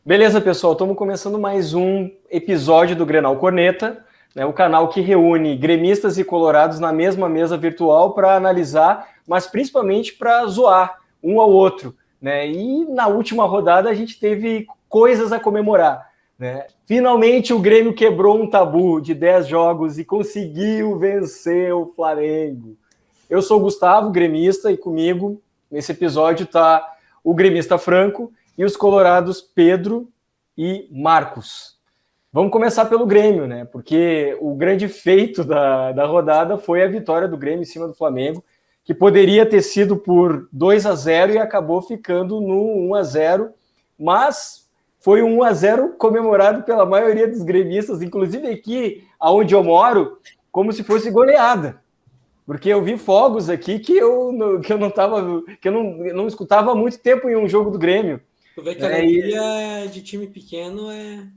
Beleza, pessoal, estamos começando mais um episódio do Grenal Corneta, né, o canal que reúne gremistas e colorados na mesma mesa virtual para analisar, mas principalmente para zoar um ao outro. Né? E na última rodada a gente teve coisas a comemorar. Né? Finalmente o Grêmio quebrou um tabu de 10 jogos e conseguiu vencer o Flamengo. Eu sou o Gustavo, gremista, e comigo nesse episódio está o gremista Franco e os colorados Pedro e Marcos. Vamos começar pelo Grêmio, né? Porque o grande feito da rodada foi a vitória do Grêmio em cima do Flamengo, que poderia ter sido por 2-0 e acabou ficando no 1-0, mas foi um 1-0 comemorado pela maioria dos gremistas, inclusive aqui onde eu moro, como se fosse goleada. Porque eu vi fogos aqui que eu não escutava há muito tempo em um jogo do Grêmio. Tu vê que a alegria de time pequeno é...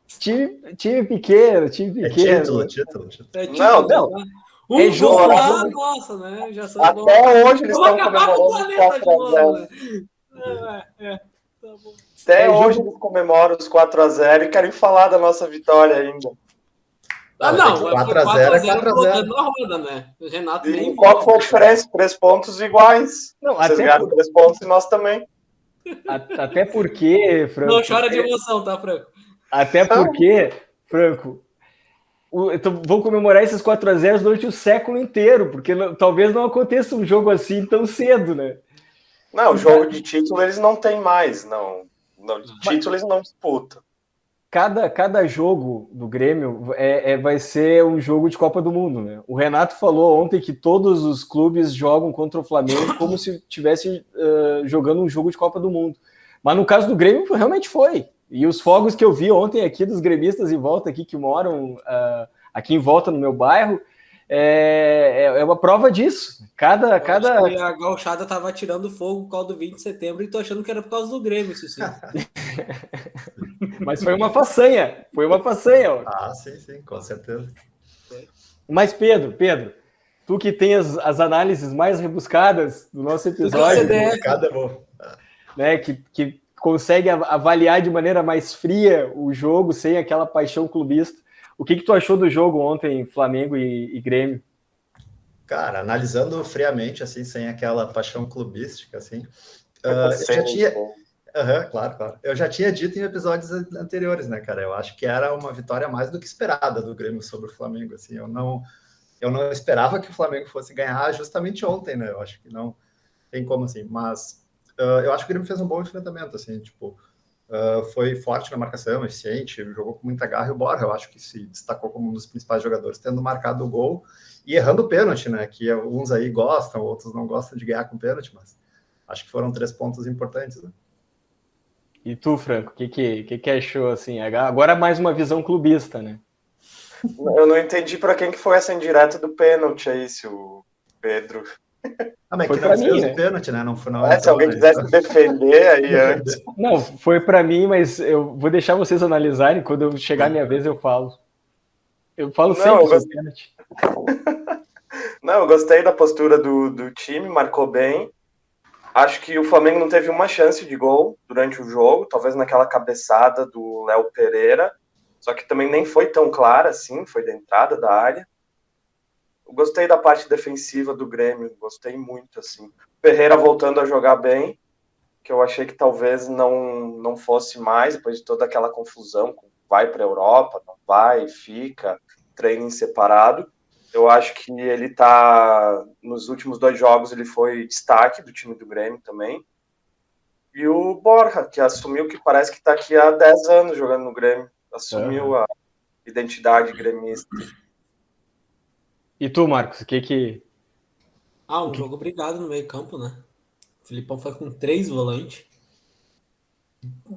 Time pequeno. É título. É título, não. Tá? É jogo lá, nossa, né? Já até bom. Hoje eles estão comemorando os 4-0. Tá bom. Até hoje eles comemoram os 4-0 e querem falar da nossa vitória ainda. Não, 4-0 é 4-0 na roda, né? O Renato e qual foi a diferença? 3 pontos iguais. Não, vocês ganharam 3 pontos e nós também. Até porque, Franco... Não chora de emoção, tá, Franco? Até porque, Franco, vão comemorar esses 4-0 durante o século inteiro, porque talvez não aconteça um jogo assim tão cedo, né? Não, o jogo de título eles não têm mais, não. De título eles não disputam. Cada jogo do Grêmio vai ser um jogo de Copa do Mundo, né? O Renato falou ontem que todos os clubes jogam contra o Flamengo como se estivesse jogando um jogo de Copa do Mundo. Mas no caso do Grêmio, realmente foi. E os fogos que eu vi ontem aqui dos gremistas em volta aqui, que moram aqui em volta no meu bairro, é uma prova disso. Cada... A gauchada tava tirando fogo por causa do 20 de setembro e tô achando que era por causa do Grêmio, isso sim. Mas foi uma façanha. Ah, sim, com certeza. Mas Pedro, tu que tem as análises mais rebuscadas do nosso episódio, né, que consegue avaliar de maneira mais fria o jogo, sem aquela paixão clubista. O que tu achou do jogo ontem, Flamengo e Grêmio? Cara, analisando friamente, assim, sem aquela paixão clubística, assim, eu já tinha... claro. Eu já tinha dito em episódios anteriores, né, cara? Eu acho que era uma vitória mais do que esperada do Grêmio sobre o Flamengo, assim. Eu não esperava que o Flamengo fosse ganhar justamente ontem, né? Eu acho que não tem como, assim. Mas eu acho que o Grêmio fez um bom enfrentamento, assim, tipo... foi forte na marcação, eficiente, jogou com muita garra, e o Borja, eu acho que se destacou como um dos principais jogadores, tendo marcado o gol e errando o pênalti, né, que uns aí gostam, outros não gostam de ganhar com pênalti, mas acho que foram 3 pontos importantes, né? E tu, Franco, o que achou, assim? Agora mais uma visão clubista, né? Eu não entendi para quem que foi essa indireta do pênalti aí, se o Pedro... mas foi que não fez o pênalti, né? Não foi, se alguém quisesse defender aí antes. Não, foi para mim, mas eu vou deixar vocês analisarem. Quando eu chegar a minha vez, eu falo. Eu falo sempre sobre pênalti. Não, eu gostei da postura do time, marcou bem. Acho que o Flamengo não teve uma chance de gol durante o jogo, talvez naquela cabeçada do Léo Pereira, só que também nem foi tão clara assim, foi da entrada da área. Eu gostei da parte defensiva do Grêmio, gostei muito, assim. Ferreira voltando a jogar bem, que eu achei que talvez não fosse mais, depois de toda aquela confusão, vai para a Europa, não vai, fica, treina em separado. Eu acho que ele tá, nos últimos 2 jogos, ele foi destaque do time do Grêmio também. E o Borja, que assumiu que parece que está aqui há 10 anos jogando no Grêmio, assumiu a identidade gremista. E tu, Marcos, o que... jogo obrigado no meio campo, né? O Filipão foi com 3 volantes.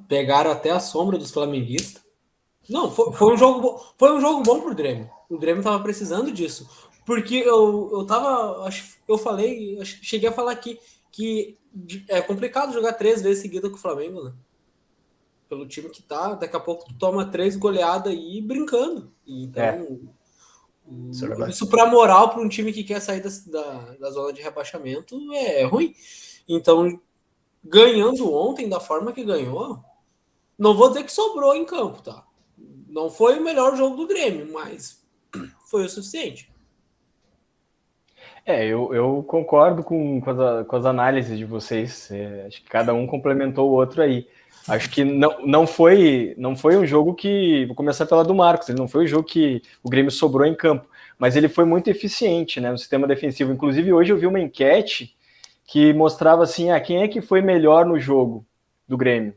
Pegaram até a sombra dos flamenguistas. Não, foi um jogo bom pro Grêmio. O Grêmio tava precisando disso. Porque eu cheguei a falar aqui que é complicado jogar 3 vezes seguida com o Flamengo, né? Pelo time que tá, daqui a pouco tu toma 3 goleadas aí brincando. Então... Isso para moral para um time que quer sair da zona de rebaixamento é ruim. Então, ganhando ontem da forma que ganhou, Não vou dizer que sobrou em campo, tá? Não foi o melhor jogo do Grêmio, mas foi o suficiente. Eu concordo com as análises de vocês. Acho que cada um complementou o outro aí. Acho que não foi um jogo que... Vou começar pela do Marcos. Ele não foi um jogo que o Grêmio sobrou em campo, mas ele foi muito eficiente, né, no sistema defensivo. Inclusive, hoje eu vi uma enquete que mostrava assim, quem é que foi melhor no jogo do Grêmio.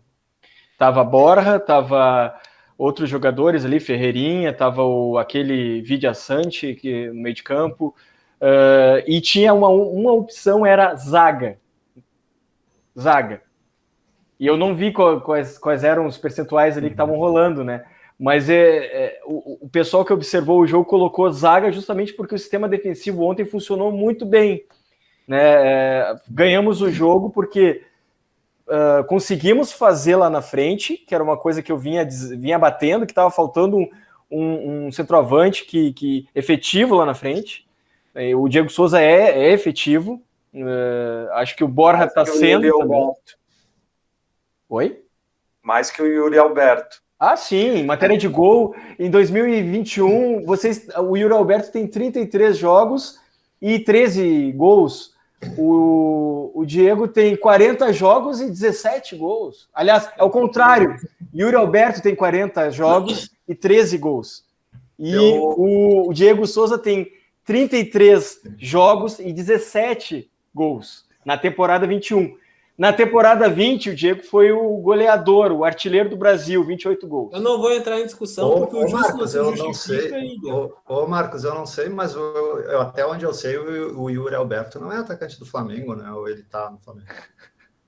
Tava Borja, tava outros jogadores ali, Ferreirinha, tava aquele Vidia Sante no meio de campo, e tinha uma opção, era zaga. E eu não vi quais eram os percentuais ali que estavam rolando, né? Mas o pessoal que observou o jogo colocou zaga justamente porque o sistema defensivo ontem funcionou muito bem, né? Ganhamos o jogo porque conseguimos fazer lá na frente, que era uma coisa que eu vinha batendo, que estava faltando um centroavante que efetivo lá na frente. O Diego Souza é efetivo. Acho que o Borja está sendo também. Oi? Mais que o Yuri Alberto. Ah, sim, em matéria de gol, em 2021, o Yuri Alberto tem 33 jogos e 13 gols. O Diego tem 40 jogos e 17 gols. Aliás, é o contrário. Yuri Alberto tem 40 jogos e 13 gols. E o Diego Souza tem 33 jogos e 17 gols na temporada 21. Na temporada 20, o Diego foi o goleador, o artilheiro do Brasil, 28 gols. Eu não vou entrar em discussão, porque o justo Marcos, eu não sei. Marcos, eu não sei, mas até onde eu sei, o Yuri Alberto não é atacante do Flamengo, né? Ou ele tá no Flamengo?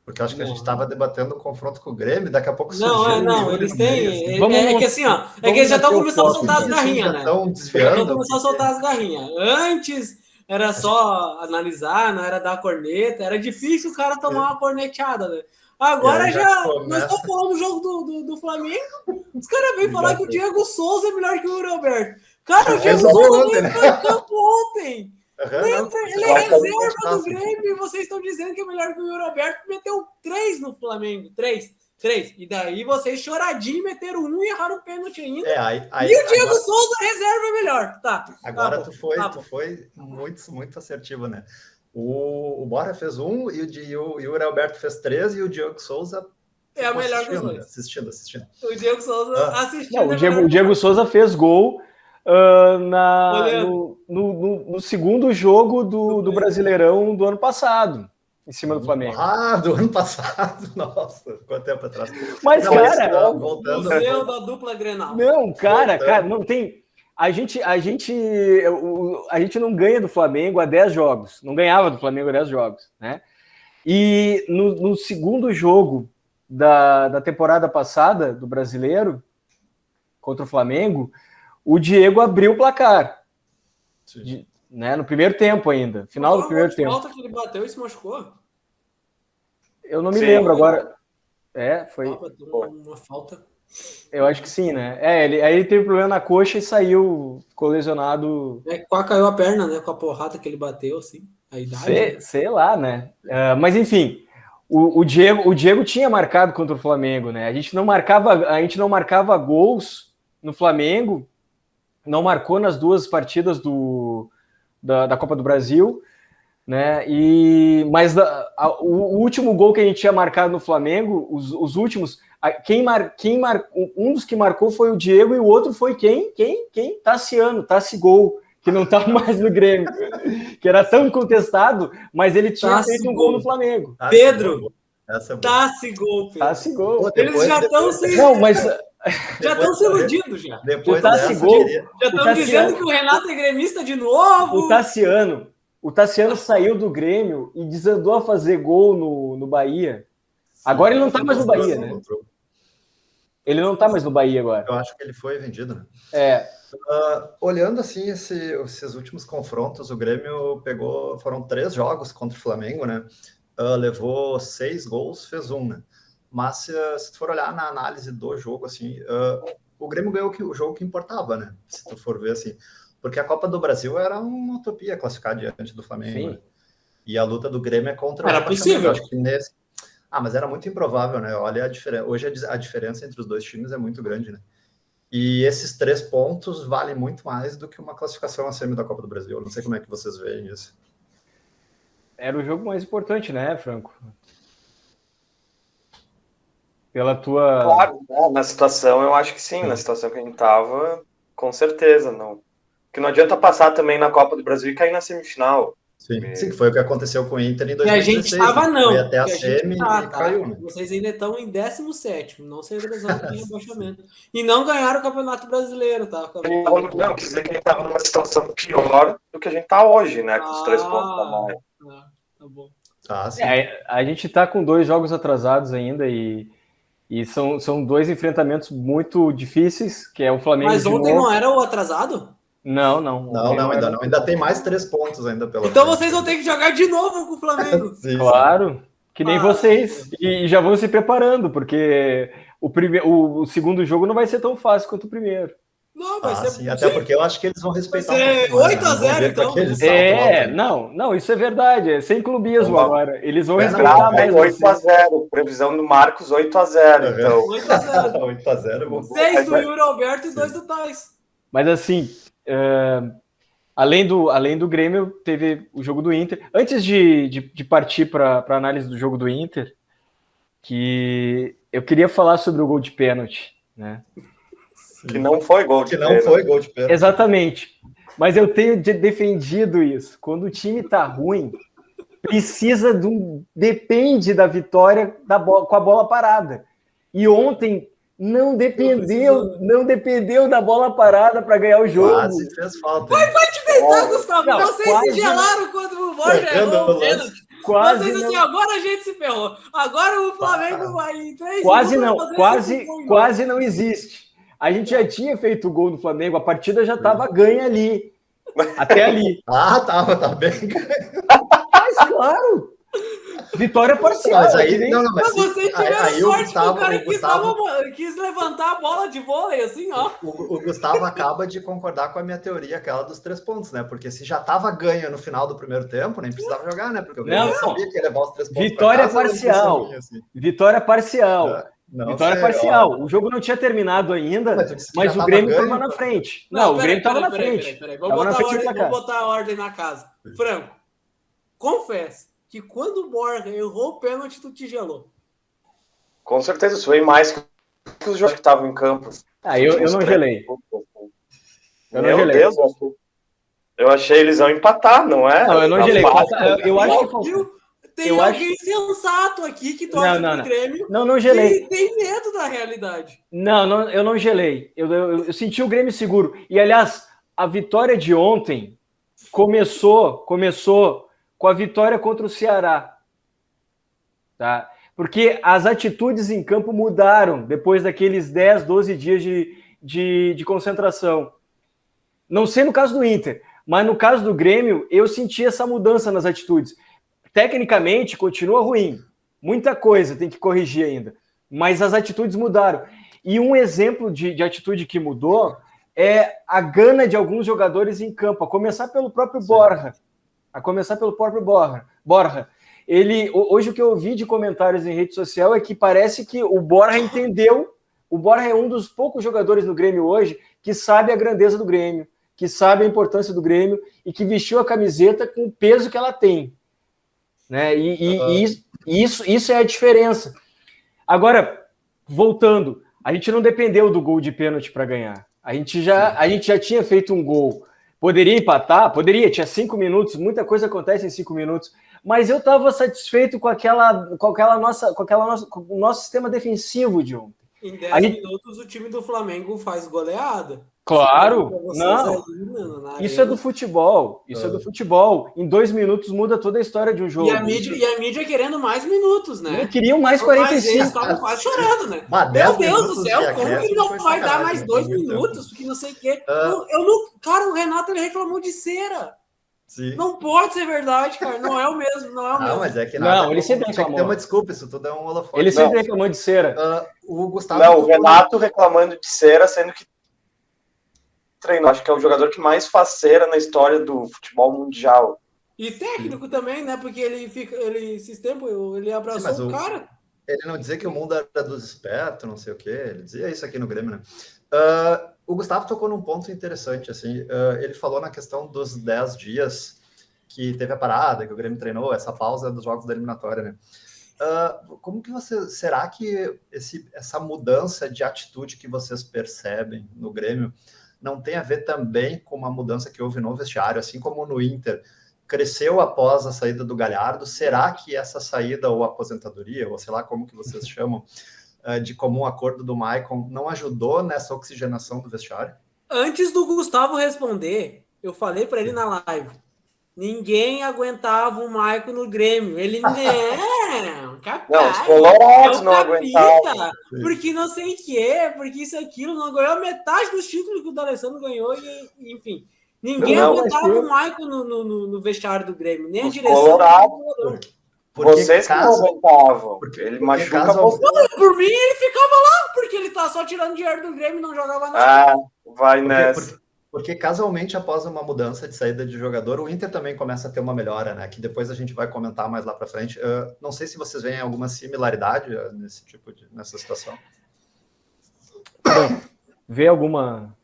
Porque eu acho que a gente estava debatendo o confronto com o Grêmio, daqui a pouco surgiu. Não, eles têm. É que assim, ó, é que eles já estão começando a soltar as garrinhas, né? Estão desviando. Já estão começando a soltar as garrinhas. Antes era só analisar, não era dar corneta, era difícil o cara tomar uma corneteada, né? Agora nós estamos falando do jogo do Flamengo, os caras vêm falar que o Diego Souza é melhor que o Yuri Alberto. Cara, o Diego Souza nem foi em campo ontem. Ele é reserva do Grêmio e vocês estão dizendo que é melhor que o Yuri Alberto, meteu 3 no Flamengo. 3. E daí vocês choradinho meteram 1 e erraram o pênalti ainda. E o Diego Souza reserva é melhor. Agora tu foi muito, muito assertivo, né? O Borja fez 1 e o Yuri Alberto fez 3 e o Diego Souza é a melhor dos dois. Assistindo. O Diego Souza assistindo. Não, o Diego Souza fez gol no segundo jogo do Brasileirão do ano passado, em cima do Flamengo. Do ano passado, nossa, quanto tempo atrás. Mas, cara, voltando da dupla Grenal. Não, cara, não tem. A gente não ganha do Flamengo há 10 jogos. Não ganhava do Flamengo há 10 jogos, né? E no segundo jogo da temporada passada do Brasileiro contra o Flamengo, o Diego abriu o placar. Né, no primeiro tempo ainda. Final do primeiro tempo. Falta que ele bateu e se machucou? Eu não me lembro agora. Foi. Uma falta. Eu acho que sim, né? Aí ele teve problema na coxa e saiu, ficou lesionado. Quase caiu a perna, né? Com a porrada que ele bateu, assim. A idade. Sei lá, né? Mas enfim, o Diego tinha marcado contra o Flamengo, né? A gente não marcava gols no Flamengo, não marcou nas 2 partidas da Copa do Brasil, né? Mas o último gol que a gente tinha marcado no Flamengo, os últimos, um dos que marcou foi o Diego e o outro foi quem? Tassigol, que não tá mais no Grêmio, que era tão contestado, mas ele tinha feito um gol no Flamengo. Pedro, Tassigol. Eles já estão se... Não, mas... Já estão se iludindo, já. Depois já estão dizendo que o Renato é gremista de novo. O Tassiano saiu do Grêmio e desandou a fazer gol no Bahia. Agora ele não tá mais no Bahia, né? Ele não tá mais no Bahia agora. Eu acho que ele foi vendido, né? Olhando assim esses últimos confrontos, o Grêmio foram 3 jogos contra o Flamengo, né? Levou 6 gols, fez 1, né? Mas se tu for olhar na análise do jogo, assim, o Grêmio ganhou o jogo que importava, né? Se tu for ver assim. Porque a Copa do Brasil era uma utopia classificar diante do Flamengo. Né? E a luta do Grêmio é contra o rebaixamento. Era possível. Acho que mas era muito improvável, né? Olha a diferença. Hoje a diferença entre os dois times é muito grande, né? E esses 3 pontos valem muito mais do que uma classificação à semi da Copa do Brasil. Eu não sei como é que vocês veem isso. Era o jogo mais importante, né, Franco? Pela tua... Claro, né? Na situação, eu acho que sim. Na situação que a gente tava, com certeza. Não. Porque não adianta passar também na Copa do Brasil e cair na semifinal. Sim, que foi o que aconteceu com o Inter em E a 2016. gente estava não. Foi até a que semi tá, e caiu, né? Vocês ainda estão em 17º, não saíram da zona de rebaixamento. E não ganharam o Campeonato Brasileiro, tá? Não, quer dizer que a gente tava numa situação pior do que a gente tá hoje, né? Com os 3 pontos a mais. Tá bom. Sim. A gente tá com 2 jogos atrasados ainda e são 2 enfrentamentos muito difíceis, que é o Flamengo. Mas ontem não era o atrasado? Não, ainda não. Ainda tem mais 3 pontos ainda pela Então frente. vocês vão ter que jogar de novo com o Flamengo. Sim, claro, que nem vocês. E já vão se preparando, porque o segundo jogo não vai ser tão fácil quanto o primeiro. Não, vai ser... Sim, até porque eu acho que eles vão respeitar. Vai ser 8-0, então. Não, isso é verdade. É sem clubismo agora. Eles vão respeitar mais. 8-0. Previsão do Marcos, 8-0. Então. 8-0. 8-0. 6 do Yuri Alberto e 2 do Tais. Mas assim, além do Grêmio, teve o jogo do Inter. Antes de partir para a análise do jogo do Inter, que eu queria falar sobre o gol de pênalti, né? Que não foi gol de pênalti. Foi gol de pênalti. Exatamente. Mas eu tenho defendido isso. Quando o time tá ruim, precisa depende da vitória com a bola parada. E ontem não dependeu da bola parada para ganhar o jogo. Quase fez falta. Vai te deitar, Gustavo. Não, vocês se gelaram quando o Borja errou o pênalti. Vocês assim, agora a gente se ferrou. Agora o Flamengo vai em 3 quase não existe. A gente já tinha feito o gol do Flamengo, a partida já estava ganha ali. Até ali. Tá bem. Mas claro. Vitória parcial. Mas aí, mas vocês tiveram sorte Gustavo, que o cara quis levantar a bola de vôlei, assim, ó. O Gustavo acaba de concordar com a minha teoria, aquela dos 3 pontos, né? Porque se já estava ganho no final do primeiro tempo, nem precisava jogar, né? Porque eu sabia que ia levar os 3 pontos. Vitória parcial. Vitória parcial. Vitória parcial. O jogo não tinha terminado ainda, mas o Grêmio estava na frente. Não, o Grêmio estava na frente. Vamos botar a ordem na casa. Franco, confessa que quando o Borja errou o pênalti, tu te gelou. Com certeza, isso veio mais que os jogos que estavam em campo. Eu não gelei. Meu Deus, eu achei eles iam empatar, não é? Não, eu não gelei. Eu acho que faltou. Tem alguém sensato aqui que torce pro Grêmio. Não gelei. E tem medo da realidade. Não, eu não gelei. Eu senti o Grêmio seguro. E, aliás, a vitória de ontem começou com a vitória contra o Ceará. Tá? Porque as atitudes em campo mudaram depois daqueles 10, 12 dias de concentração. Não sei no caso do Inter, mas no caso do Grêmio, eu senti essa mudança nas atitudes. Tecnicamente, continua ruim. Muita coisa tem que corrigir ainda. Mas as atitudes mudaram. E um exemplo de atitude que mudou é a gana de alguns jogadores em campo, a começar pelo próprio Borja. Borja. Hoje o que eu ouvi de comentários em rede social é que parece que o Borja entendeu. O Borja é um dos poucos jogadores do Grêmio hoje que sabe a grandeza do Grêmio, que sabe a importância do Grêmio e que vestiu a camiseta com o peso que ela tem. Né? Isso é a diferença. Agora, voltando, a gente não dependeu do gol de pênalti para ganhar. A gente já tinha feito um gol. Poderia empatar? Poderia, tinha 5 minutos, muita coisa acontece em 5 minutos, mas eu estava satisfeito com o nosso sistema defensivo de ontem. Em 10 minutos o time do Flamengo faz goleada. Claro, não. Isso é do futebol. Isso é do futebol. Em 2 minutos muda toda a história de um jogo. E a mídia querendo mais minutos, né? Queriam mais 45. Mas eles estavam quase chorando, né? Meu Deus do céu, como que não vai dar mais 2 minutos? Porque não sei o quê. Cara, o Renato ele reclamou de cera. Sim. Não pode ser verdade, cara. Não é o mesmo. Não, mas é que ele sempre reclamou. Tem uma desculpa, isso tudo é um holofote. Ele sempre reclamou de cera. O Renato reclamando de cera, sendo que treinou. Acho que é o jogador que mais faz cera na história do futebol mundial. E técnico também, né? Porque esses tempos ele abraçou o cara. ele não dizia que o mundo era dos espertos, não sei o quê. Ele dizia isso aqui no Grêmio, né? O Gustavo tocou num ponto interessante, assim. Ele falou na questão dos 10 dias que teve a parada, que o Grêmio treinou, essa pausa dos jogos da eliminatória, né? Como que será que essa mudança de atitude que vocês percebem no Grêmio não tem a ver também com uma mudança que houve no vestiário, assim como no Inter cresceu após a saída do Galhardo? Será que essa saída ou aposentadoria, ou sei lá como que vocês chamam, de comum acordo do Maicon, não ajudou nessa oxigenação do vestiário? Antes do Gustavo responder, eu falei para ele na live, ninguém aguentava o Maicon no Grêmio. Ele, não, capaz. Não, os colorados não aguentavam. Porque não sei o que, porque isso, aquilo, não ganhou metade dos títulos que o D'Alessandro ganhou, e enfim. Ninguém aguentava o Maicon no vestiário do Grêmio, nem a direção. Colorados. Vocês que não aguentavam. Ele machuca você. Por mim, ele ficava lá, porque ele tá só tirando dinheiro do Grêmio e não jogava nada. Vai nessa. Porque casualmente, após uma mudança de saída de jogador, o Inter também começa a ter uma melhora, né? Que depois a gente vai comentar mais lá para frente. Não sei se vocês veem alguma similaridade nessa situação. Vê alguma...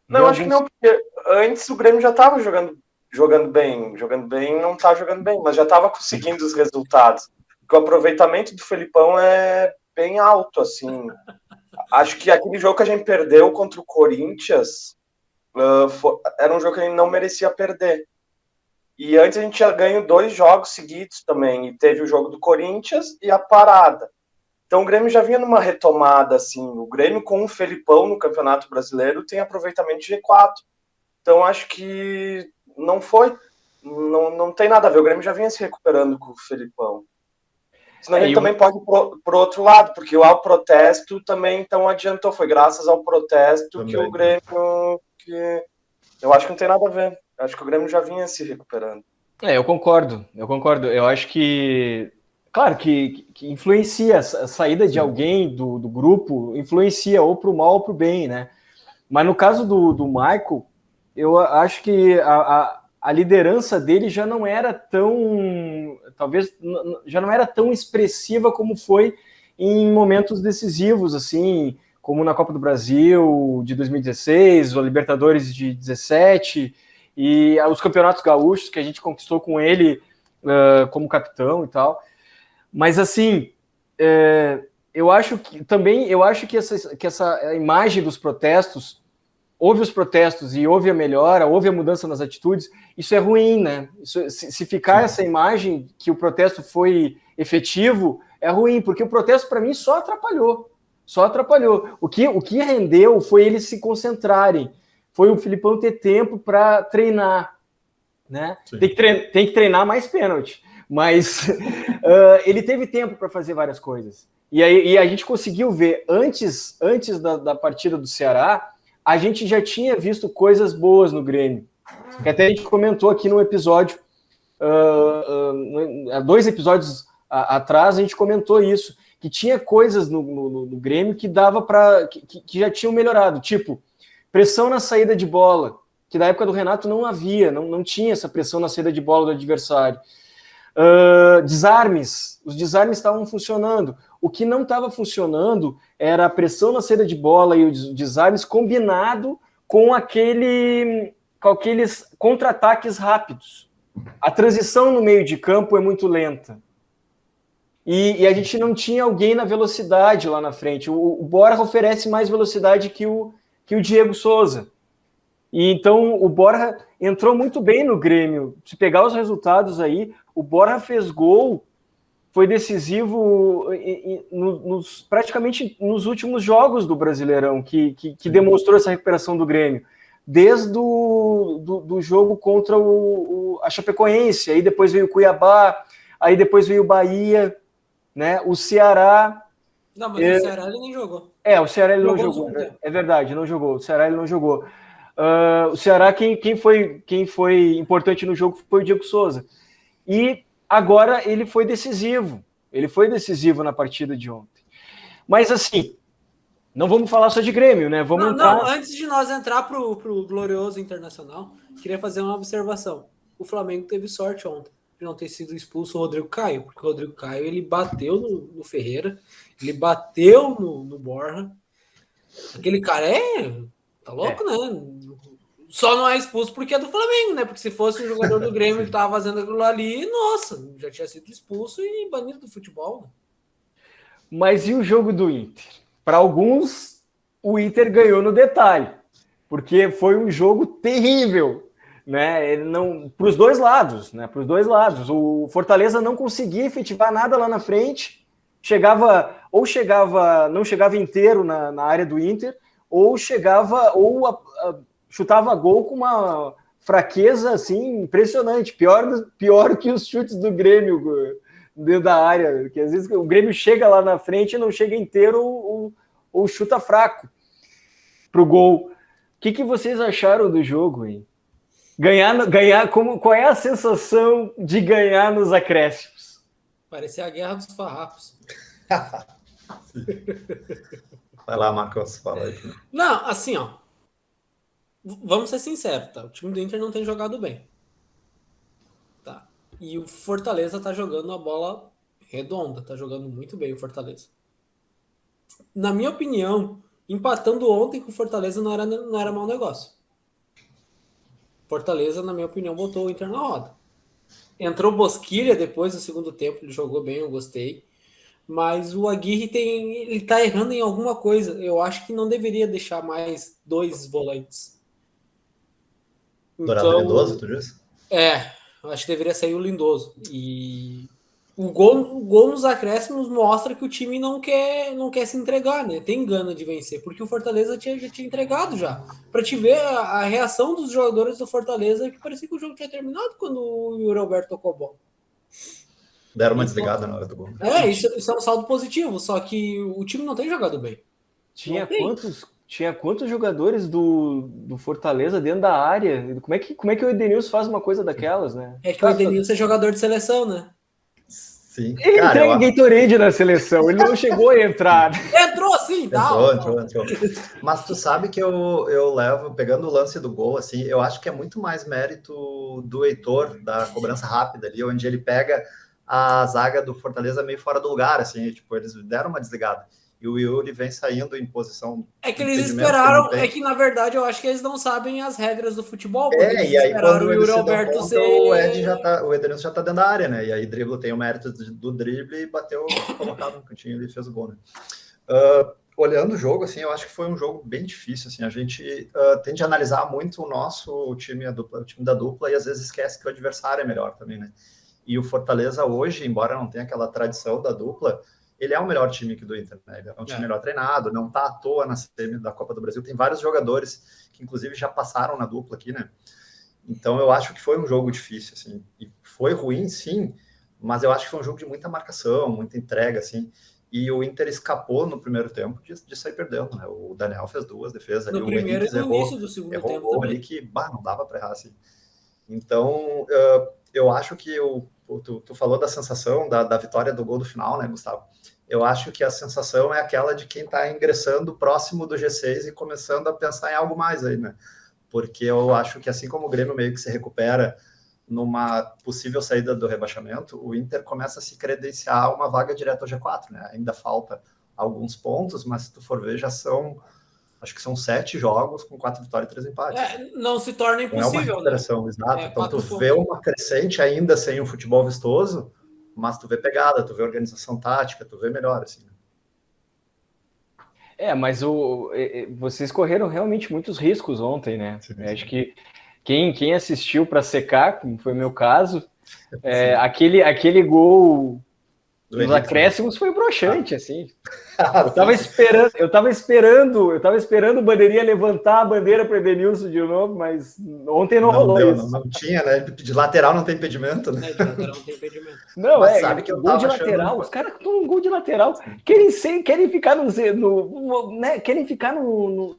Não, acho que não, porque antes o Grêmio já estava jogando bem, não tá jogando bem, mas já estava conseguindo os resultados. Porque o aproveitamento do Felipão é bem alto, assim. Acho que aquele jogo que a gente perdeu contra o Corinthians era um jogo que a gente não merecia perder. E antes a gente tinha ganho 2 jogos seguidos também, e teve o jogo do Corinthians e a parada. Então o Grêmio já vinha numa retomada, assim. O Grêmio com o Felipão no Campeonato Brasileiro tem aproveitamento de G4. Então acho que não tem nada a ver. O Grêmio já vinha se recuperando com o Felipão. Senão ele também pode ir pro outro lado, porque o protesto também então adiantou. Foi graças ao protesto também, que o Grêmio... Eu acho que não tem nada a ver. Acho que o Grêmio já vinha se recuperando. Eu concordo. Eu acho que... Claro que influencia, a saída de alguém do grupo influencia ou para o mal ou para o bem, né? Mas no caso do Michael, eu acho que a liderança dele já não era tão... Talvez já não era tão expressiva como foi em momentos decisivos, assim, como na Copa do Brasil de 2016, o Libertadores de 2017 e os campeonatos gaúchos que a gente conquistou com ele como capitão e tal. Mas, assim, eu acho que essa imagem dos protestos, houve os protestos e houve a melhora, houve a mudança nas atitudes, isso é ruim, né? Se ficar essa imagem que o protesto foi efetivo, é ruim, porque o protesto, para mim, só atrapalhou. O que rendeu foi eles se concentrarem, foi o Filipão ter tempo para treinar, né? Tem que treinar mais pênalti. Mas ele teve tempo para fazer várias coisas. E a gente conseguiu ver, antes da partida do Ceará, a gente já tinha visto coisas boas no Grêmio. Que até a gente comentou aqui no episódio, 2 episódios atrás, a gente comentou isso, que tinha coisas no Grêmio que dava para que já tinham melhorado, tipo pressão na saída de bola, que na época do Renato não havia, não tinha essa pressão na saída de bola do adversário. Desarmes, os desarmes estavam funcionando. O que não estava funcionando era a pressão na saída de bola e os desarmes combinado com aqueles contra-ataques rápidos. A transição no meio de campo é muito lenta. E a gente não tinha alguém na velocidade lá na frente. O Borja oferece mais velocidade que o Diego Souza. E então o Borja entrou muito bem no Grêmio. Se pegar os resultados aí, o Borja fez gol, foi decisivo praticamente nos últimos jogos do Brasileirão, que demonstrou essa recuperação do Grêmio. Desde do jogo contra a Chapecoense, aí depois veio o Cuiabá, aí depois veio o Bahia, né? O Ceará... Não, mas o Ceará ele nem jogou. O Ceará ele não jogou. É verdade, não jogou. O Ceará ele não jogou. O Ceará, quem foi importante no jogo foi o Diego Souza. E agora ele foi decisivo. Ele foi decisivo na partida de ontem. Mas assim, não vamos falar só de Grêmio, né? Não, antes de nós entrar pro glorioso Internacional, queria fazer uma observação. O Flamengo teve sorte ontem. de não ter sido expulso o Rodrigo Caio, porque o Rodrigo Caio ele bateu no Ferreira, ele bateu no Borja. Aquele cara tá louco, né? Só não é expulso porque é do Flamengo, né? Porque se fosse um jogador do Grêmio que tava fazendo aquilo ali, nossa, já tinha sido expulso e banido do futebol. Né? Mas e o jogo do Inter? Para alguns, o Inter ganhou no detalhe, porque foi um jogo terrível, né? Ele não, para os dois lados, né? Para os dois lados, o Fortaleza não conseguia efetivar nada lá na frente, não chegava inteiro na área do Inter, ou chutava gol com uma fraqueza assim impressionante, pior que os chutes do Grêmio dentro da área, porque às vezes o Grêmio chega lá na frente e não chega inteiro ou chuta fraco pro gol. O que vocês acharam do jogo, hein? Qual é a sensação de ganhar nos acréscimos? Parecia a guerra dos farrapos. Vai lá, Marcos, fala aí. Não, assim, ó. Vamos ser sinceros, tá? O time do Inter não tem jogado bem. Tá. E o Fortaleza tá jogando a bola redonda, tá jogando muito bem o Fortaleza. Na minha opinião, empatando ontem com o Fortaleza não era mau negócio. Fortaleza, na minha opinião, botou o Inter na roda. Entrou Bosquilha depois do segundo tempo, ele jogou bem, eu gostei. Mas o Aguirre ele tá errando em alguma coisa. Eu acho que não deveria deixar mais 2 volantes. Dourado Lindoso, tu disse? Eu acho que deveria sair o Lindoso. E o gol nos acréscimos mostra que o time não quer se entregar, né? Tem gana de vencer, porque o Fortaleza já tinha entregado já. Pra te ver a reação dos jogadores do Fortaleza, que parecia que o jogo tinha terminado quando o Yuri Alberto tocou a bola. Deram uma desligada na hora do gol. Isso é um saldo positivo, só que o time não tem jogado bem. Tinha quantos jogadores do Fortaleza dentro da área? Como é que o Edenilson faz uma coisa daquelas, né? É que o Edenilson é jogador de seleção, né? Sim. Ele entrega Gatorade na seleção, ele não chegou a entrar. Entrou sim, Entrou. Mas tu sabe que eu levo, pegando o lance do gol, assim, eu acho que é muito mais mérito do Heitor, da cobrança rápida ali, onde ele pega a zaga do Fortaleza meio fora do lugar, assim, tipo, eles deram uma desligada. E o Yuri vem saindo em posição... É que eles esperaram, na verdade eu acho que eles não sabem as regras do futebol. E aí quando o Yuri Alberto o Edenilson já tá dentro da área, né? E aí dribble tem o mérito do drible e bateu colocado no cantinho e fez o gol, né? Olhando o jogo, assim, eu acho que foi um jogo bem difícil, assim, a gente tende a analisar muito o time da dupla e às vezes esquece que o adversário é melhor também, né? E o Fortaleza hoje, embora não tenha aquela tradição da dupla, ele é o melhor time que do Inter, né? Ele é um time melhor treinado, não tá à toa na semi da Copa do Brasil. Tem vários jogadores que, inclusive, já passaram na dupla aqui, né? Então, eu acho que foi um jogo difícil, assim. E foi ruim, sim, mas eu acho que foi um jogo de muita marcação, muita entrega, assim. E o Inter escapou no primeiro tempo de sair perdendo, né? O Daniel fez 2 defesas ali. No primeiro e no início do segundo tempo gol também. Ali que, não dava para errar, assim. Então, eu acho que tu falou da sensação da vitória do gol do final, né, Gustavo? Eu acho que a sensação é aquela de quem está ingressando próximo do G6 e começando a pensar em algo mais aí, né? Porque eu acho que assim como o Grêmio meio que se recupera numa possível saída do rebaixamento, o Inter começa a se credenciar a uma vaga direta ao G4, né? Ainda falta alguns pontos, mas se tu for ver, acho que são 7 jogos com 4 vitórias e 3 empates. Não se torna impossível, é uma recuperação, né? Exato. Então tu vê uma crescente ainda sem um futebol vistoso, mas tu vê pegada, tu vê organização tática, tu vê melhor, assim. Mas vocês correram realmente muitos riscos ontem, né? Sim. Acho que quem assistiu para secar, como foi o meu caso, aquele gol dos acréscimos foi broxante, assim. Eu tava esperando o Bandeirinha levantar a bandeira para o Edenilson de novo, mas ontem não rolou isso. Não tinha, né? De lateral não tem impedimento, né? De lateral não tem impedimento. Não, mas sabe que gol de lateral, os caras tomam um gol de lateral, querem ficar no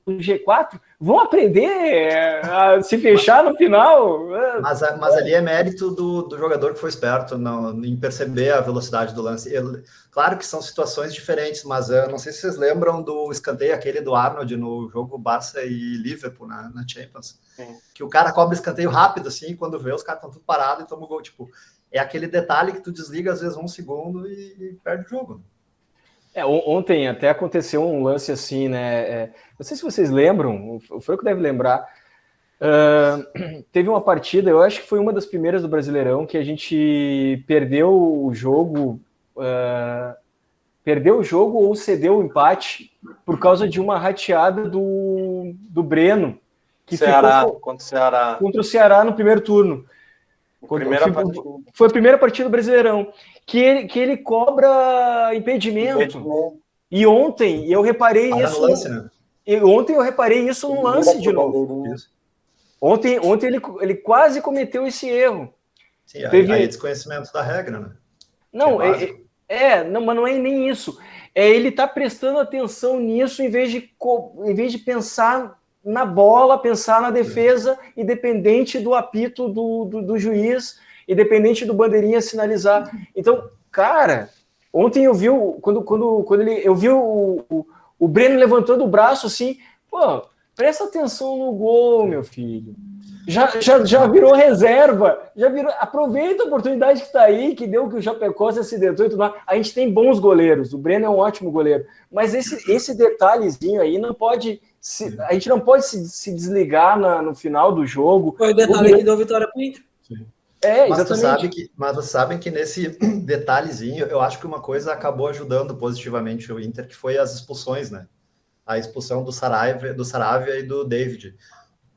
G4, vão aprender a se fechar no final. Mas ali é mérito do jogador que foi esperto em perceber a velocidade do lance. Claro que são situações diferentes, mas eu não sei se vocês lembram do escanteio aquele do Arnold no jogo Barça e Liverpool na Champions. Sim. Que o cara cobra escanteio rápido, assim, e quando vê, os caras estão tudo parados e tomam o gol. Tipo, é aquele detalhe que tu desliga às vezes 1 segundo e perde o jogo. Ontem até aconteceu um lance assim, né? Não sei se vocês lembram, o Franco deve lembrar. Teve uma partida, eu acho que foi uma das primeiras do Brasileirão, que a gente perdeu o jogo. Perdeu o jogo ou cedeu o empate por causa de uma rateada do Breno, que contra o Ceará no primeiro turno. Foi a primeira partida do Brasileirão, que ele cobra impedimento. E ontem eu reparei isso. Lance, né? Ontem eu reparei isso no lance de novo. Ontem ele quase cometeu esse erro. Sim, aí é desconhecimento da regra, né? Não, não, mas não é nem isso. Ele tá prestando atenção nisso em vez de pensar na bola, pensar na defesa, independente do apito do juiz, independente do bandeirinha sinalizar. Então, cara, ontem eu vi eu vi o Breno levantando o braço assim, pô, presta atenção no gol, meu filho. Já virou reserva, aproveita a oportunidade que está aí, que deu que o Chapecó se acidentou e tudo mais. A gente tem bons goleiros, o Breno é um ótimo goleiro, mas esse detalhezinho aí não pode, a gente não pode se desligar no final do jogo. Foi o detalhe que deu vitória para o Inter. Exatamente. Mas vocês sabem que nesse detalhezinho, eu acho que uma coisa acabou ajudando positivamente o Inter, que foi as expulsões, né? A expulsão do Saravia e do David.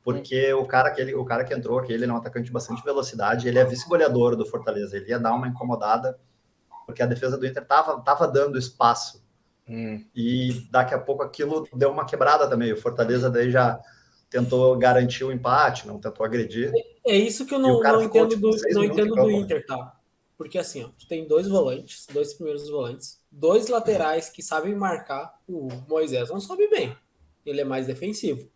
Porque o cara que entrou aqui, ele é um atacante de bastante velocidade, ele é vice-goleador do Fortaleza, ele ia dar uma incomodada, porque a defesa do Inter tava dando espaço. E daqui a pouco aquilo deu uma quebrada também. O Fortaleza daí já tentou garantir o empate, não tentou agredir. É isso que eu não entendo do Inter, tá? Porque assim, ó, tu tem 2 volantes, 2 primeiros volantes, 2 laterais que sabem marcar. O Moisés não sobe bem, ele é mais defensivo.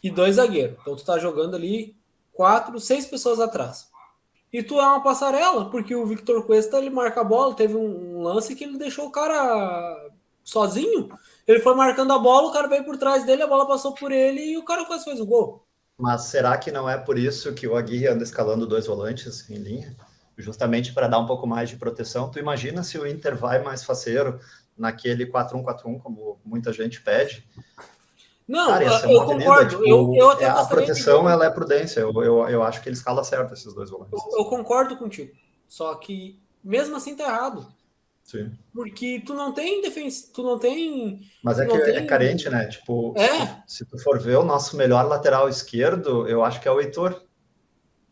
E 2 zagueiros. Então tu tá jogando ali 4, 6 pessoas atrás. E tu é uma passarela, porque o Victor Cuesta, ele marca a bola, teve um lance que ele deixou o cara sozinho. Ele foi marcando a bola, o cara veio por trás dele, a bola passou por ele e o cara quase fez o gol. Mas será que não é por isso que o Aguirre anda escalando 2 volantes em linha? Justamente para dar um pouco mais de proteção. Tu imagina se o Inter vai mais faceiro naquele 4-1-4-1, como muita gente pede? Não, cara, eu concordo. Eu até a proteção, ela é prudência. Eu acho que ele escala certo esses 2 volantes. Eu concordo contigo. Só que, mesmo assim, tá errado. Sim. Porque tu não tem defesa, tu não tem... Mas é carente, né? Tipo, se tu for ver o nosso melhor lateral esquerdo, eu acho que é o Heitor.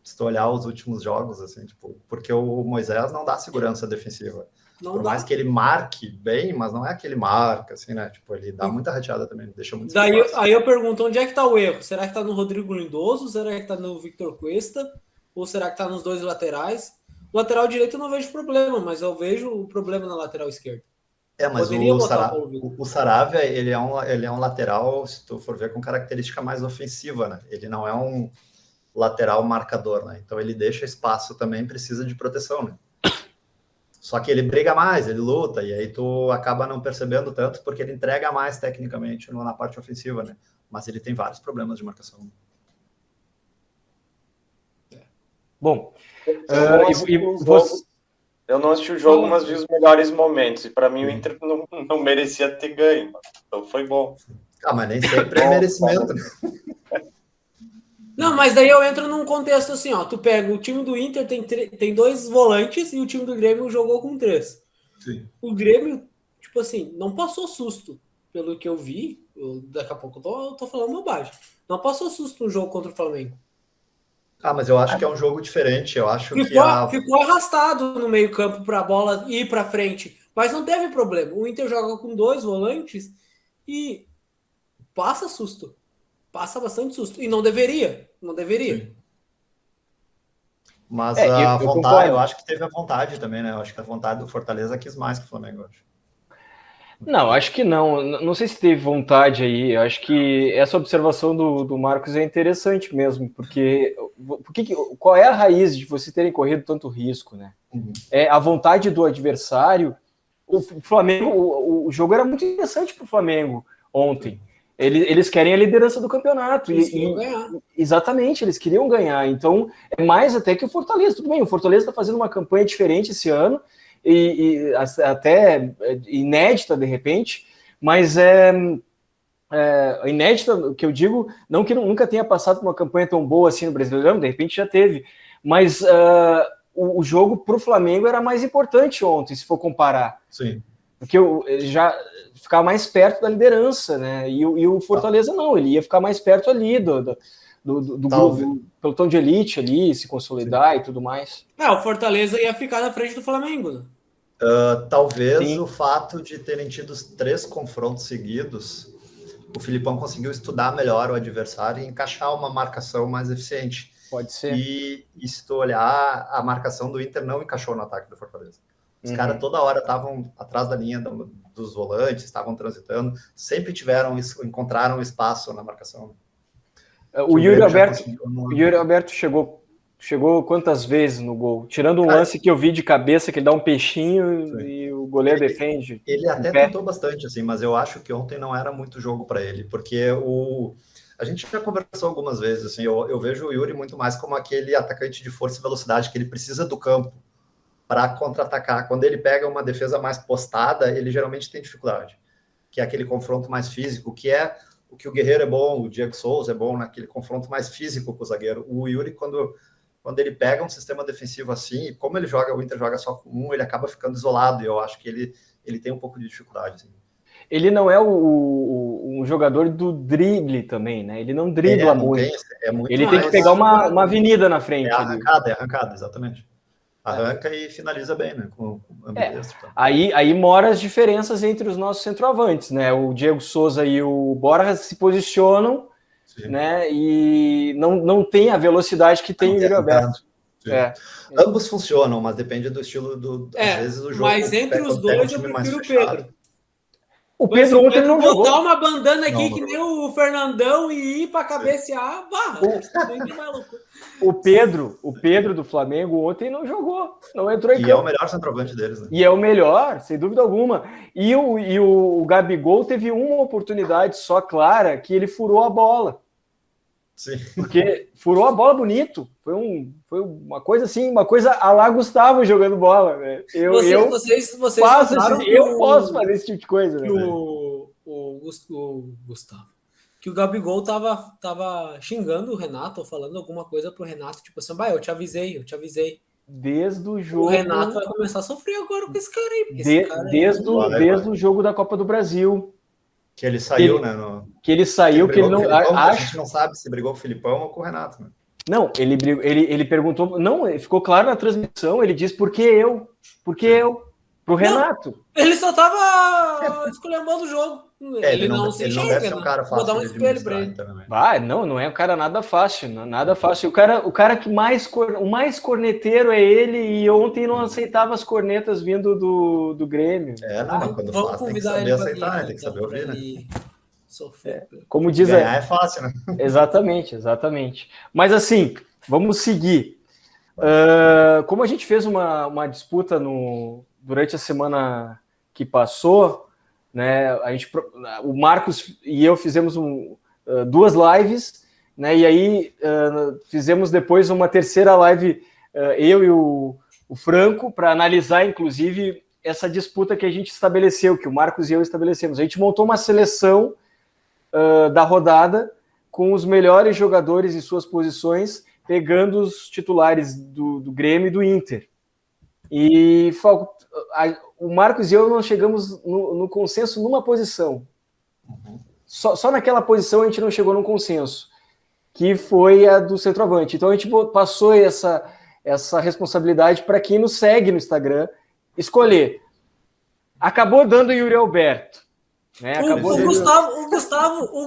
Se tu olhar os últimos jogos, assim, tipo, porque o Moisés não dá segurança defensiva. Por mais que ele marque bem, mas não é aquele marca, assim, né? Tipo, ele dá muita rateada também, deixa muito espaço. Aí eu pergunto, onde é que tá o erro? Será que tá no Rodrigo Lindoso? Será que tá no Victor Cuesta? Ou será que tá nos 2 laterais? O lateral direito eu não vejo problema, mas eu vejo o problema na lateral esquerda. Mas o Saravia, ele é um lateral, se tu for ver, com característica mais ofensiva, né? Ele não é um lateral marcador, né? Então ele deixa espaço também, precisa de proteção, né? Só que ele briga mais, ele luta, e aí tu acaba não percebendo tanto, porque ele entrega mais tecnicamente na parte ofensiva, né? Mas ele tem vários problemas de marcação. Bom, eu não assisti o jogo, mas vi os melhores momentos, e para mim o Inter não merecia ter ganho, então foi bom. Mas nem sempre é merecimento, né? Não, mas daí eu entro num contexto assim, ó. Tu pega o time do Inter, tem 2 volantes e o time do Grêmio jogou com 3. Sim. O Grêmio, tipo assim, não passou susto. Pelo que eu vi, daqui a pouco eu tô falando bobagem. Não passou susto no jogo contra o Flamengo. Mas eu acho que é um jogo diferente. Eu acho ficou arrastado no meio campo pra bola ir pra frente. Mas não teve problema. O Inter joga com 2 volantes e passa susto. Passa bastante susto. E não deveria. Sim. Mas a vontade, eu acho que teve a vontade também, né? Eu acho que a vontade do Fortaleza quis mais que o Flamengo, eu acho. Não, acho que não. Não sei se teve vontade aí. Eu acho que essa observação do Marcos é interessante mesmo, porque qual é a raiz de você terem corrido tanto risco, né? É a vontade do adversário. O Flamengo, o jogo era muito interessante para o Flamengo ontem. Eles querem a liderança do campeonato. Eles queriam ganhar. Exatamente, eles queriam ganhar. Então, é mais até que o Fortaleza. Tudo bem, o Fortaleza está fazendo uma campanha diferente esse ano, e até inédita, de repente, mas inédita, o que eu digo, não que nunca tenha passado por uma campanha tão boa assim no Brasileirão, de repente já teve, mas o jogo para o Flamengo era mais importante ontem, se for comparar. Sim. Porque já ficar mais perto da liderança, né? E o Fortaleza não, ele ia ficar mais perto ali do pelotão de elite ali, se consolidar. Sim. E tudo mais. O Fortaleza ia ficar na frente do Flamengo, né? Talvez Sim. O fato de terem tido os 3 confrontos seguidos, o Filipão conseguiu estudar melhor o adversário e encaixar uma marcação mais eficiente. Pode ser. E se tu olhar, a marcação do Inter não encaixou no ataque do Fortaleza. Os caras toda hora estavam atrás da linha dos volantes, estavam transitando, sempre encontraram espaço na marcação. O Yuri Alberto chegou quantas vezes no gol? Tirando um lance que eu vi de cabeça, que ele dá um peixinho. Sim. E o goleiro defende. Ele até tentou bastante, assim, mas eu acho que ontem não era muito jogo para ele, porque a gente já conversou algumas vezes, assim, eu vejo o Yuri muito mais como aquele atacante de força e velocidade, que ele precisa do campo para contra-atacar. Quando ele pega uma defesa mais postada, ele geralmente tem dificuldade, que é aquele confronto mais físico, que é o que o Guerreiro é bom, o Diego Souza é bom naquele confronto mais físico com o zagueiro. O Yuri, quando ele pega um sistema defensivo assim, e como o Inter joga só com um, ele acaba ficando isolado, e eu acho que ele tem um pouco de dificuldade. Assim. Ele não é um jogador do drible também, né? Ele não dribla muito. Ele tem que pegar uma avenida na frente. É arrancada, exatamente. Arranca e finaliza bem, né? Com ambidestro. Aí mora as diferenças entre os nossos centroavantes, né? O Diego Souza e o Borja se posicionam, sim, né? E não tem a velocidade que tem o Yuri Alberto. Ambos funcionam, mas depende do estilo às vezes o jogo. Mas entre os dois eu prefiro o Pedro. O Pedro ontem não jogou. Botar uma bandana aqui que nem o Fernandão e ir para cabecear, O Pedro do Flamengo ontem não jogou, não entrou em campo. E é o melhor centroavante deles, né? E é o melhor, sem dúvida alguma. E o Gabigol teve uma oportunidade só clara, que ele furou a bola. Sim. Porque furou a bola bonito. Foi uma coisa assim, uma coisa a lá Gustavo jogando bola. Né? Vocês posso fazer esse tipo de coisa. Né? O Gustavo. Que o Gabigol tava xingando o Renato, ou falando alguma coisa pro Renato, tipo assim, eu te avisei. Desde o jogo. O Renato vai começar a sofrer agora com esse cara aí. Desde o jogo da Copa do Brasil. Que ele saiu, né? Que ele saiu, que ele não. A gente não sabe se brigou com o Filipão ou com o Renato, né? Não, ele perguntou. Não, ficou claro na transmissão, ele disse por que eu? Pro Renato. Ele só tava esculhambando o jogo. Ele não deve ser um cara fácil. Vou dar um espelho pra ele. Não é um cara nada fácil. Nada fácil. O cara que o mais corneteiro é ele, e ontem não aceitava as cornetas vindo do Grêmio. Mas quando faz, tem que saber aceitar, né? Tem que saber ouvir, né? Como diz é fácil, né? Exatamente. Mas assim, vamos seguir. Como a gente fez uma disputa durante a semana que passou, né? O Marcos e eu fizemos 2 lives, né? E aí fizemos depois uma terceira live, eu e o Franco, para analisar, inclusive, essa disputa que a gente estabeleceu, que o Marcos e eu estabelecemos. A gente montou uma seleção da rodada com os melhores jogadores em suas posições, pegando os titulares do Grêmio e do Inter. E o Marcos e eu não chegamos no consenso numa posição. Só naquela posição a gente não chegou num consenso, que foi a do centroavante. Então a gente passou essa responsabilidade para quem nos segue no Instagram escolher. Acabou dando o Yuri Alberto. Né? O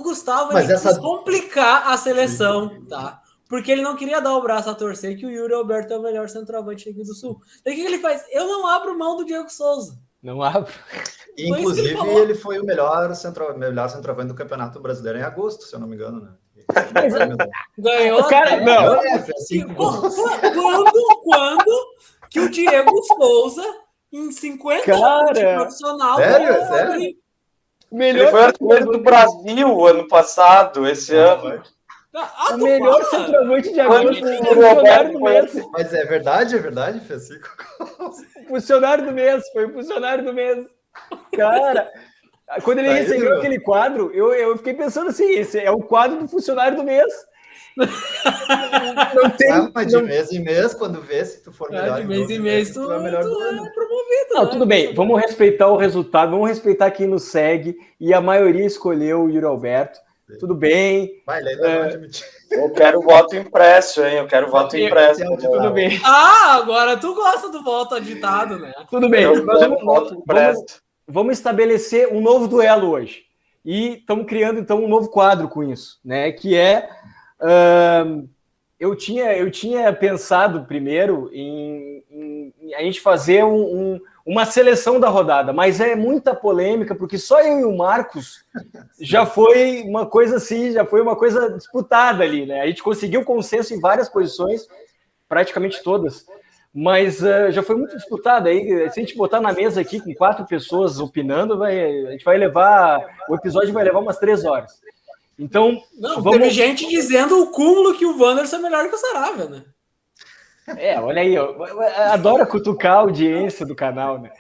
Gustavo ele quis complicar a seleção, tá? Porque ele não queria dar o braço a torcer que o Yuri Alberto é o melhor centroavante aqui do Sul. Daí o que ele faz? Eu não abro mão do Diego Souza. Não abro. Inclusive, ele foi o melhor centroavante do Campeonato Brasileiro em agosto, se eu não me engano, né? Ganhou. Cara, não. Quando que o Diego Souza, em 50 anos de profissional, sério? Ele foi artilheiro do Brasil ano passado, esse ano. O melhor centroavante de agosto foi o funcionário do mês. Mas é verdade, fez 5 gols. Funcionário do mês, foi o funcionário do mês. Cara, quando ele recebeu aquele quadro, eu fiquei pensando assim, esse é o quadro do funcionário do mês. Não tem, mas de mês em mês, quando vê, se tu for melhor de mês em mês, tu é melhor do ano. Promovido. Não, tudo bem, vamos respeitar o resultado, vamos respeitar quem nos segue, e a maioria escolheu o Yuri Alberto. Tudo bem. Vai, Leila, eu quero voto impresso, hein? Eu quero voto impresso. Tudo bem. Agora tu gosta do voto agitado, né? Tudo bem. Vamos estabelecer um novo duelo hoje. E estamos criando, então, um novo quadro com isso, né? Que é... eu tinha pensado primeiro em a gente fazer uma seleção da rodada, mas é muita polêmica, porque só eu e o Marcos já foi uma coisa assim, já foi uma coisa disputada ali, né? A gente conseguiu consenso em várias posições, praticamente todas, mas já foi muito disputada. Aí, se a gente botar na mesa aqui com 4 pessoas opinando, a gente vai levar, o episódio vai levar umas 3 horas. Então, teve gente dizendo o cúmulo que o Wanderson é melhor que o Saravia, né? Olha aí, eu adoro cutucar a audiência do canal, né?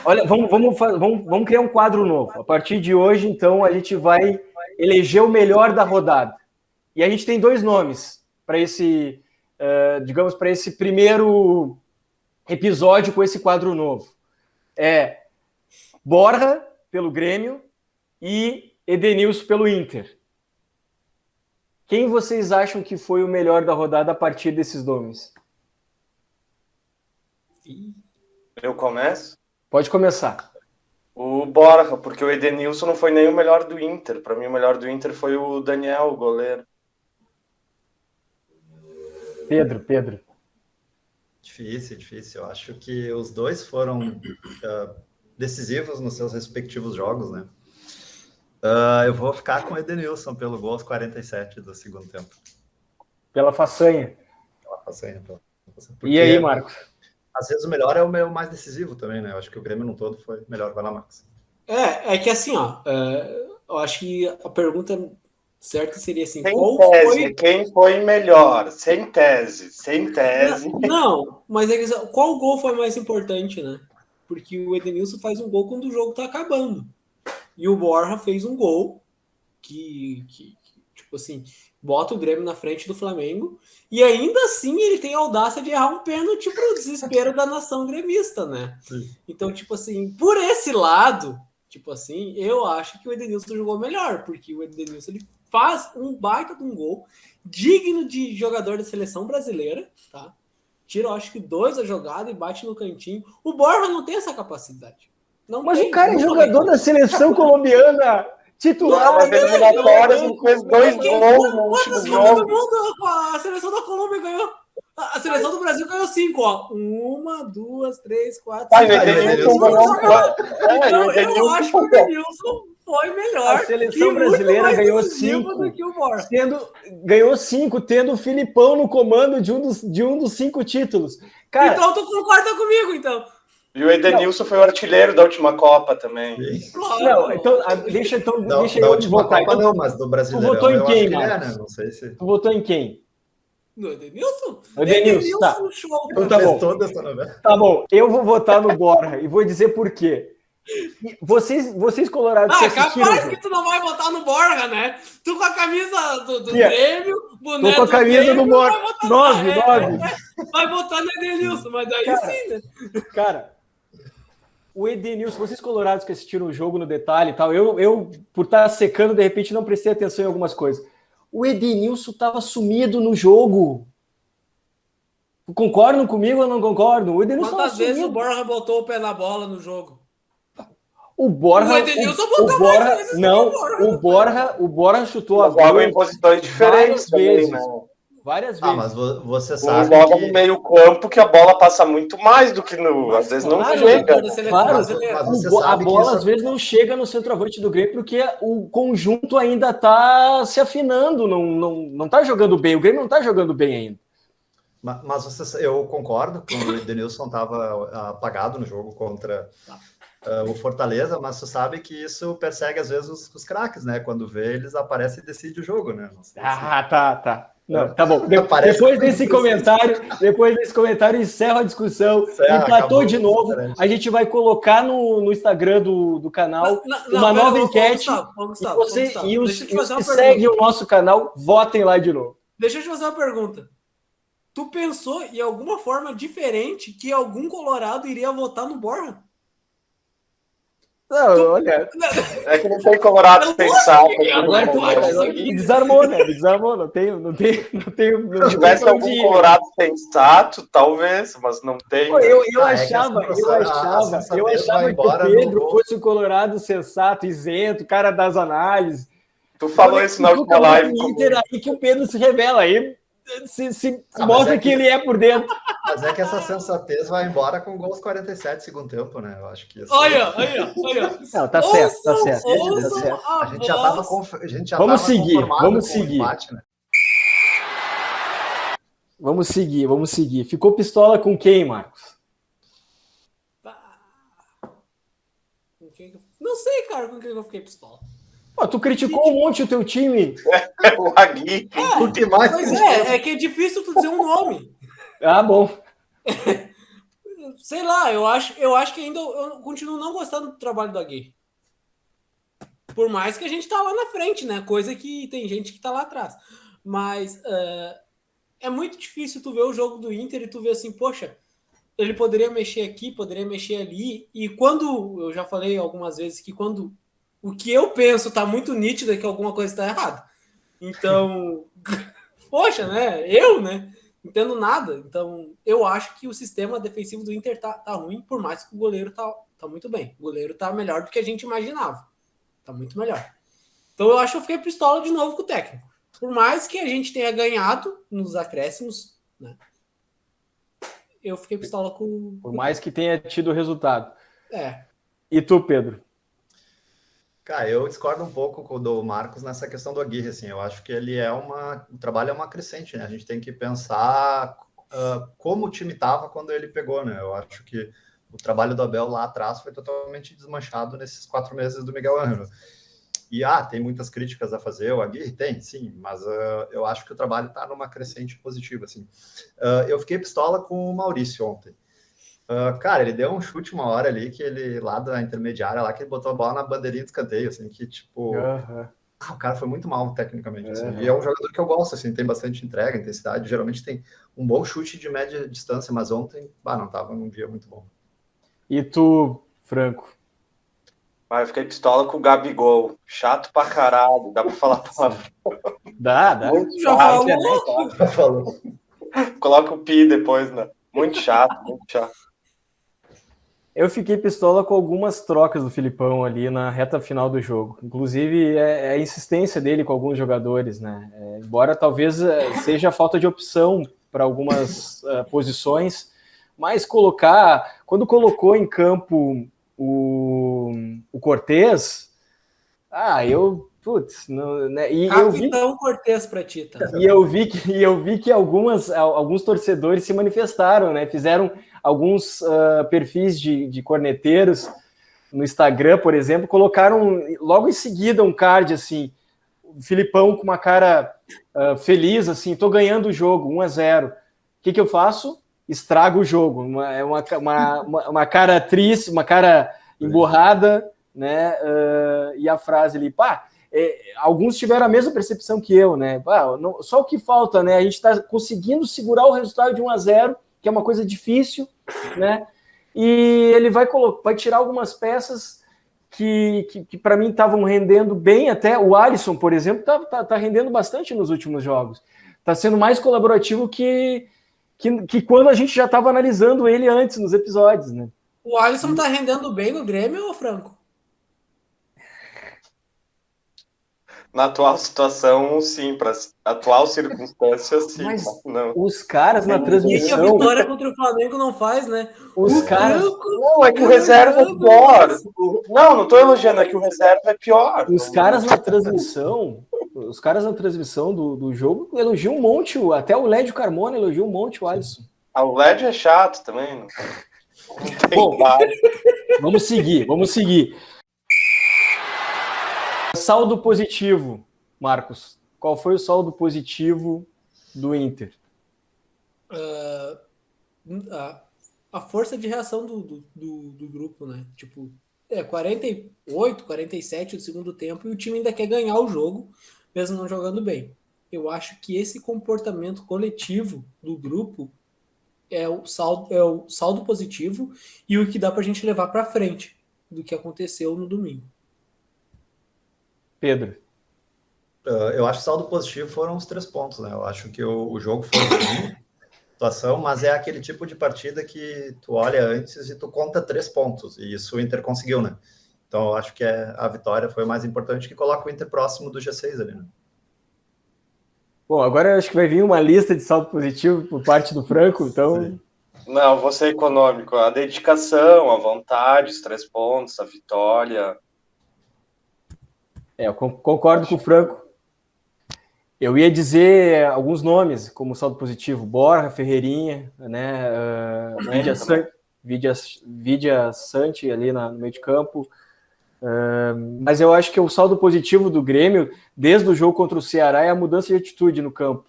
Olha, vamos criar um quadro novo. A partir de hoje, então, a gente vai eleger o melhor da rodada. E a gente tem 2 nomes para esse, digamos, para esse primeiro episódio com esse quadro novo. É Borja, pelo Grêmio, e Edenilson, pelo Inter. Quem vocês acham que foi o melhor da rodada a partir desses nomes? Eu começo? Pode começar. O Borja, porque o Edenilson não foi nem o melhor do Inter. Para mim, o melhor do Inter foi o Daniel, o goleiro. Pedro. Difícil. Eu acho que os dois foram decisivos nos seus respectivos jogos, né? Eu vou ficar com o Edenilson pelo gol aos 47 do segundo tempo. Pela façanha. E aí, Marcos? Às vezes o melhor é o mais decisivo também, né? Eu acho que o Grêmio no todo foi melhor. Vai lá, Marcos. É que assim, eu acho que a pergunta certa seria assim, quem foi melhor? Sem tese. Não, mas é que, qual gol foi mais importante, né? Porque o Edenilson faz um gol quando o jogo tá acabando. E o Borja fez um gol que tipo assim, bota o Grêmio na frente do Flamengo e ainda assim ele tem a audácia de errar um pênalti pro desespero da nação gremista, né? Sim. Então, tipo assim, por esse lado, tipo assim, eu acho que o Edenilson jogou melhor, porque o Edenilson ele faz um baita de um gol digno de jogador da seleção brasileira, tá? Tira, acho que 2 a jogada e bate no cantinho. O Borja não tem essa capacidade. Mas o cara é jogador da seleção colombiana, titular. Mas ele fez 2 gols no último jogo. A seleção da Colômbia ganhou. A seleção do Brasil ganhou 5, ó. 1, 2, 3, 4, 5. Eu acho que o Edenilson foi melhor. A seleção brasileira ganhou 5. Ganhou 5, tendo o Filipão no comando de um dos 5 títulos. Cara, então tu concorda comigo, então? E o Edenilson foi o artilheiro da última Copa também. Não, então deixa eu votar. Copa não, mas do Brasileirão. Tu votou em quem, Marcos? Né? Não sei se... Tu votou em quem? No Edenilson? Edenilson, tá. Show, então tá bom. Tá bom, eu vou votar no Borja e vou dizer por quê. Vocês colorados que assistiram... capaz que tu não vai votar no Borja, né? Tu com a camisa do Grêmio, boné tô com a camisa do Borja. 9. Vai votar no Edenilson, mas daí sim, né? Cara... O Edenilson, vocês colorados que assistiram o jogo no detalhe e tal, eu por estar secando, de repente, não prestei atenção em algumas coisas. O Edenilson estava sumido no jogo. Concordam comigo ou não concordam? O Edenilson Quantas vezes o Borja botou o pé na bola no jogo? O Edenilson botou mais vezes. Não, o Borja chutou a bola em posições diferentes vezes. Também, né? Várias vezes. Mas você sabe joga no meio campo que a bola passa muito mais do que às vezes não chega. Claro, a bola às vezes não chega no centroavante do Grêmio porque o conjunto ainda está se afinando, não está jogando bem. O Grêmio não está jogando bem ainda. Mas eu concordo que o Edenilson estava apagado no jogo contra o Fortaleza, mas tu sabe que isso persegue às vezes os craques, né? Quando vê, eles aparecem e decidem o jogo, né? Não sei tá. Não, tá bom. Depois desse comentário, encerra a discussão. Empatou de novo. Diferente. A gente vai colocar no Instagram do canal uma nova enquete. Gustavo, e os que seguem o nosso canal, votem lá de novo. Deixa eu te fazer uma pergunta. Tu pensou em alguma forma diferente que algum colorado iria votar no Borja? Não, olha. É que não tem colorado pensar. Desarmou, né? Desarmou. Não tenho. Se tivesse algum colorado sensato, talvez, mas não tem. Eu achava que o Pedro fosse um colorado sensato, isento, cara das análises. Tu falou isso na última live. Aí que o Pedro se revela aí. Se mostra que ele é por dentro. Mas é que essa sensatez vai embora com gols 47 segundo tempo, né? Eu acho que isso. Olha. Não, tá certo. A gente já tava Vamos seguir. Empate, né? Vamos seguir. Ficou pistola com quem, Marcos? Não sei, cara, com quem eu fiquei pistola. Pô, tu criticou um monte o teu time. O Agui. O que mais? Pois é que é difícil tu dizer um nome. Ah, bom. Sei lá, eu acho que ainda eu continuo não gostando do trabalho do Agui. Por mais que a gente tá lá na frente, né? Coisa que tem gente que tá lá atrás. Mas é muito difícil tu ver o jogo do Inter e tu ver assim, poxa, ele poderia mexer aqui, poderia mexer ali. E quando, eu já falei algumas vezes que quando o que eu penso tá muito nítido é que alguma coisa está errada. Então, poxa, né? Né? Não entendo nada. Então, eu acho que o sistema defensivo do Inter tá ruim, por mais que o goleiro tá muito bem. O goleiro tá melhor do que a gente imaginava. Tá muito melhor. Então, eu acho que eu fiquei pistola de novo com o técnico. Por mais que a gente tenha ganhado nos acréscimos, né? Eu fiquei pistola com... Por mais que tenha tido resultado. É. E tu, Pedro? Cara, eu discordo um pouco do Marcos nessa questão do Aguirre, assim, eu acho que ele o trabalho é uma crescente, né, a gente tem que pensar como o time estava quando ele pegou, né, eu acho que o trabalho do Abel lá atrás foi totalmente desmanchado nesses 4 meses do Miguel Ângelo, e tem muitas críticas a fazer, o Aguirre tem, sim, mas eu acho que o trabalho está numa crescente positiva, assim. Eu fiquei pistola com o Maurício ontem. Cara, ele deu um chute uma hora ali, que ele, lá da intermediária, lá que ele botou a bola na bandeirinha de escanteio, assim, que tipo... o cara foi muito mal tecnicamente, assim, e é um jogador que eu gosto, assim, tem bastante entrega, intensidade, geralmente tem um bom chute de média distância, mas ontem, não tava num dia muito bom. E tu, Franco? Eu fiquei pistola com o Gabigol, chato pra caralho, dá pra falar palavra. Dá. Já falou. Coloca o pi depois, né? Muito chato. Eu fiquei pistola com algumas trocas do Filipão ali na reta final do jogo. Inclusive, a insistência dele com alguns jogadores, né? Embora talvez seja a falta de opção para algumas posições, mas quando colocou em campo o Cortez, putz, não, né? Capitão Cortez pra ti, tá? E eu vi que alguns torcedores se manifestaram, né? Fizeram alguns perfis de corneteiros no Instagram, por exemplo, colocaram logo em seguida um card assim, o Filipão com uma cara feliz, assim, tô ganhando o jogo, 1-0. O que eu faço? Estrago o jogo. Uma cara triste, uma cara emburrada, né? E a frase ali, alguns tiveram a mesma percepção que eu, né? Só o que falta, né? A gente está conseguindo segurar o resultado de 1-0, que é uma coisa difícil, né? E ele vai tirar algumas peças que para mim estavam rendendo bem, até o Alisson, por exemplo, tá rendendo bastante nos últimos jogos. Está sendo mais colaborativo que quando a gente já estava analisando ele antes nos episódios, né? O Alisson tá rendendo bem no Grêmio, ou Franco? Na atual situação, sim. Para atual circunstância, sim. Mas não. Os caras na transmissão... a vitória contra o Flamengo não faz, né? Os caras... Não, é que o reserva é pior. Não tô elogiando, é que o reserva é pior. Os caras na transmissão do jogo elogiam um monte, até o Lédio Carmona elogiou um monte o Alisson. O Lédio é chato também. Não tem Bom, Vamos seguir. Saldo positivo, Marcos. Qual foi o saldo positivo do Inter? A força de reação do grupo, né? Tipo, 48, 47 do segundo tempo e o time ainda quer ganhar o jogo, mesmo não jogando bem. Eu acho que esse comportamento coletivo do grupo é o saldo positivo e o que dá pra gente levar pra frente do que aconteceu no domingo. Pedro. Eu acho que o saldo positivo foram os 3 pontos, né? Eu acho que o jogo foi ruim, situação, mas é aquele tipo de partida que tu olha antes e tu conta 3 pontos, e isso o Inter conseguiu, né? Então eu acho que a vitória foi mais importante, que coloca o Inter próximo do G6 ali, né? Bom, agora eu acho que vai vir uma lista de saldo positivo por parte do Franco, então... Sim. Não, vou ser econômico. A dedicação, a vontade, os 3 pontos, a vitória. Eu concordo com o Franco. Eu ia dizer alguns nomes, como saldo positivo, Borja, Ferreirinha, né? Vidia Sante ali no meio de campo. Mas eu acho que o saldo positivo do Grêmio, desde o jogo contra o Ceará, é a mudança de atitude no campo,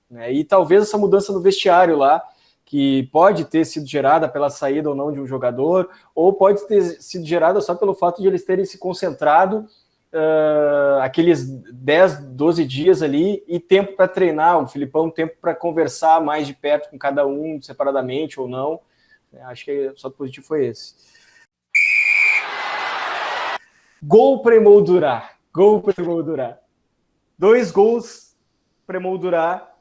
né? E talvez essa mudança no vestiário lá, que pode ter sido gerada pela saída ou não de um jogador, ou pode ter sido gerada só pelo fato de eles terem se concentrado aqueles 10, 12 dias ali e tempo para treinar, o Filipão tempo para conversar mais de perto com cada um, separadamente ou não. Acho que o saldo positivo foi esse. Gol para emoldurar. 2 gols para emoldurar,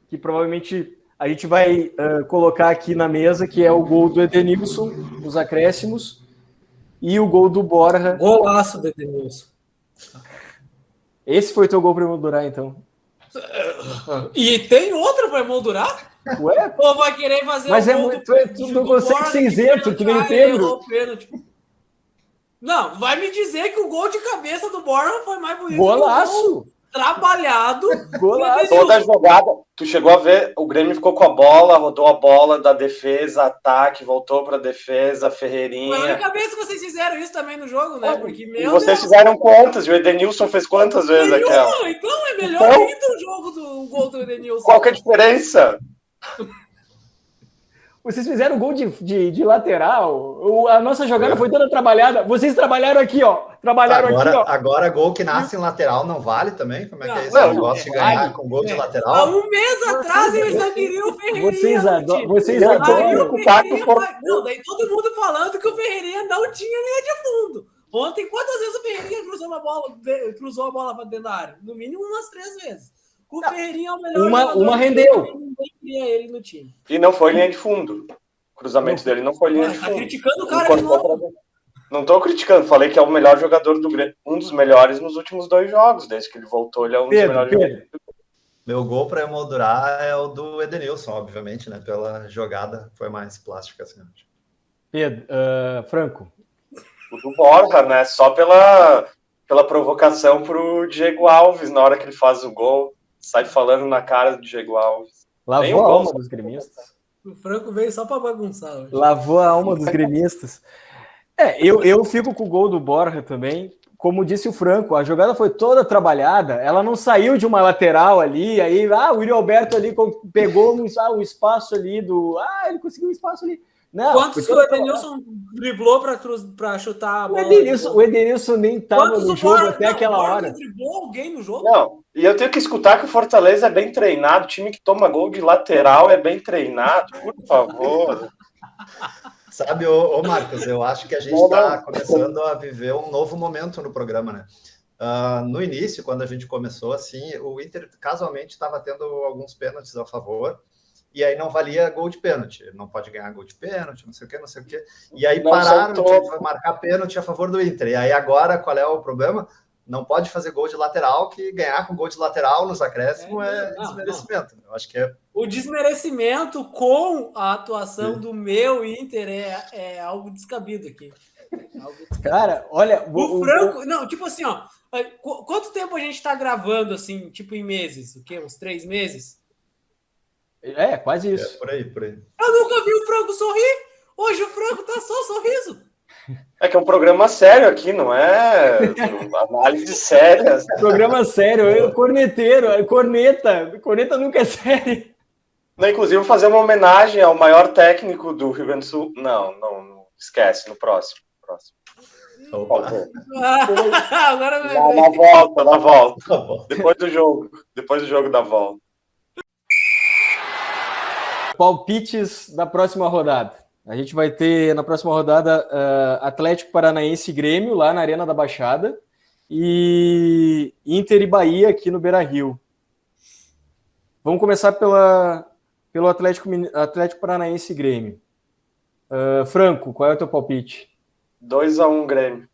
que provavelmente a gente vai colocar aqui na mesa, que é o gol do Edenilson, nos acréscimos, e o gol do Borja. Golaço do Edenilson. Esse foi teu gol para emoldurar, então? E tem outro para emoldurar? Ué? Ou vai querer fazer mas gol tu não consegue ser isento, que nem o Pedro. Não, vai me dizer que o gol de cabeça do Borja foi mais bonito. Golaço! Trabalhado. Golaço! Toda a jogada, tu chegou a ver, o Grêmio ficou com a bola, rodou a bola da defesa, ataque, voltou pra defesa, Ferreirinha. Mas na cabeça vocês fizeram isso também no jogo, né? Porque, e vocês fizeram quantas? E o Edenilson fez quantas vezes aquela? Então é melhor ainda o jogo do gol do Edenilson. Qual que é a diferença? Vocês fizeram gol de lateral. A nossa jogada foi toda trabalhada. Vocês trabalharam aqui, ó. Agora gol que nasce em lateral não vale também? Como é que é isso? Não, negócio de ganhar com gol de lateral? Há um mês atrás eles não queriam o Ferreirinha. Vocês adoram. Não, daí todo mundo falando que o Ferreirinha não tinha linha de fundo. Ontem, quantas vezes o Ferreirinha cruzou a bola para dentro da área? No mínimo umas 3 vezes. O Ferreirinha é o melhor uma rendeu. Ninguém queria ele no time. E não foi linha de fundo. O cruzamento dele não foi linha de fundo. Tá criticando o cara de novo. Não tô criticando, falei que é o melhor jogador do Grêmio, um dos melhores nos últimos 2 jogos, desde que ele voltou, ele é um dos melhores jogadores. Meu gol para emoldurar é o do Edenilson, obviamente, né? Pela jogada, foi mais plástica assim. Pedro, Franco. O do Borja, né? Só pela provocação pro Diego Alves na hora que ele faz o gol, sai falando na cara do Diego Alves. Lavou a alma dos gremistas. O Franco veio só para bagunçar hoje. Lavou a alma dos gremistas. Eu fico com o gol do Borja também. Como disse o Franco, a jogada foi toda trabalhada, ela não saiu de uma lateral ali, aí o Yuri Alberto ali pegou um espaço ali ele conseguiu um espaço ali. Não, quantos que o Edenilson driblou para chutar a bola? O Edenilson nem estava no jogo até aquela hora. Driblou alguém no jogo? Não, e eu tenho que escutar que o Fortaleza é bem treinado, o time que toma gol de lateral é bem treinado, por favor. Sabe, ô Marcos, eu acho que a gente está começando a viver um novo momento no programa, né? No início, quando a gente começou, assim, o Inter casualmente estava tendo alguns pênaltis a favor, e aí não valia gol de pênalti. Não pode ganhar gol de pênalti, não sei o quê. E aí pararam de marcar pênalti a favor do Inter. E aí agora, qual é o problema? Não pode fazer gol de lateral, que ganhar com gol de lateral nos acréscimos é desmerecimento. Eu acho que é... O desmerecimento com a atuação do meu Inter é algo descabido aqui. Cara, olha... O Franco... Não, tipo assim, ó. Quanto tempo a gente tá gravando, assim, tipo em meses? O quê? Uns 3 meses? Quase isso. Por aí. Eu nunca vi o Franco sorrir. Hoje o Franco tá só sorriso. É que é um programa sério aqui, não é análise séria. Programa sério, corneteiro, corneta nunca é sério. Não, inclusive, vou fazer uma homenagem ao maior técnico do Rio Grande do Sul. Não, esquece, no próximo. Agora Na volta. Depois do jogo da volta. Palpites da próxima rodada. A gente vai ter na próxima rodada Atlético Paranaense e Grêmio lá na Arena da Baixada e Inter e Bahia aqui no Beira-Rio. Vamos começar pelo Atlético Paranaense e Grêmio. Franco, qual é o teu palpite? 2-1 Grêmio.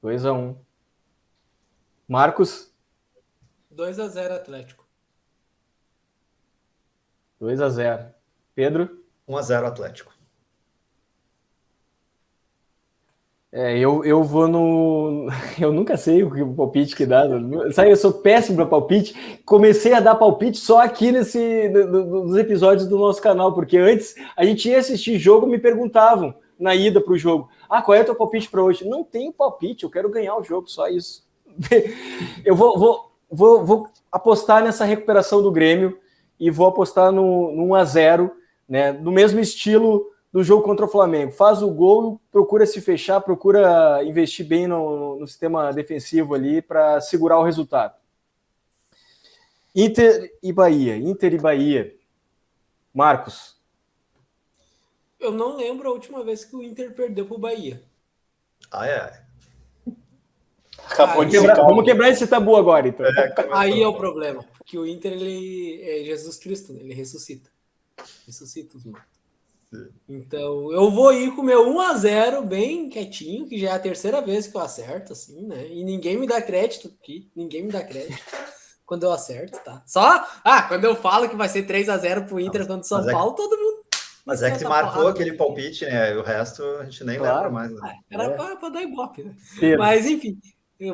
2-1. Marcos? 2-0 Atlético. 2-0. Pedro? 1-0 Atlético. Eu vou no... Eu nunca sei o palpite que dá. Sabe, eu sou péssimo para palpite. Comecei a dar palpite só aqui nos episódios do nosso canal, porque antes a gente ia assistir jogo, me perguntavam na ida para o jogo, qual é o teu palpite para hoje? Não tenho palpite, eu quero ganhar o jogo, só isso. Eu vou apostar nessa recuperação do Grêmio e vou apostar no 1-0, né, no mesmo estilo do jogo contra o Flamengo. Faz o gol, procura se fechar, procura investir bem no sistema defensivo ali para segurar o resultado. Inter e Bahia. Marcos? Eu não lembro a última vez que o Inter perdeu pro Bahia. Vamos quebrar esse tabu agora, então. Aí é o problema. Porque o Inter, ele é Jesus Cristo, né? Ele ressuscita. Ressuscita os mortos. Então, eu vou ir com o meu 1-0 bem quietinho, que já é a terceira vez que eu acerto, assim, né? E ninguém me dá crédito aqui. Ninguém me dá crédito quando eu acerto, tá? Só, quando eu falo que vai ser 3-0 pro Inter contra o São Paulo, todo mundo... Mas é que marcou aquele palpite, né? E o resto a gente nem lembra mais. Né? Era pra dar ibope, né? Pedro. Mas, enfim,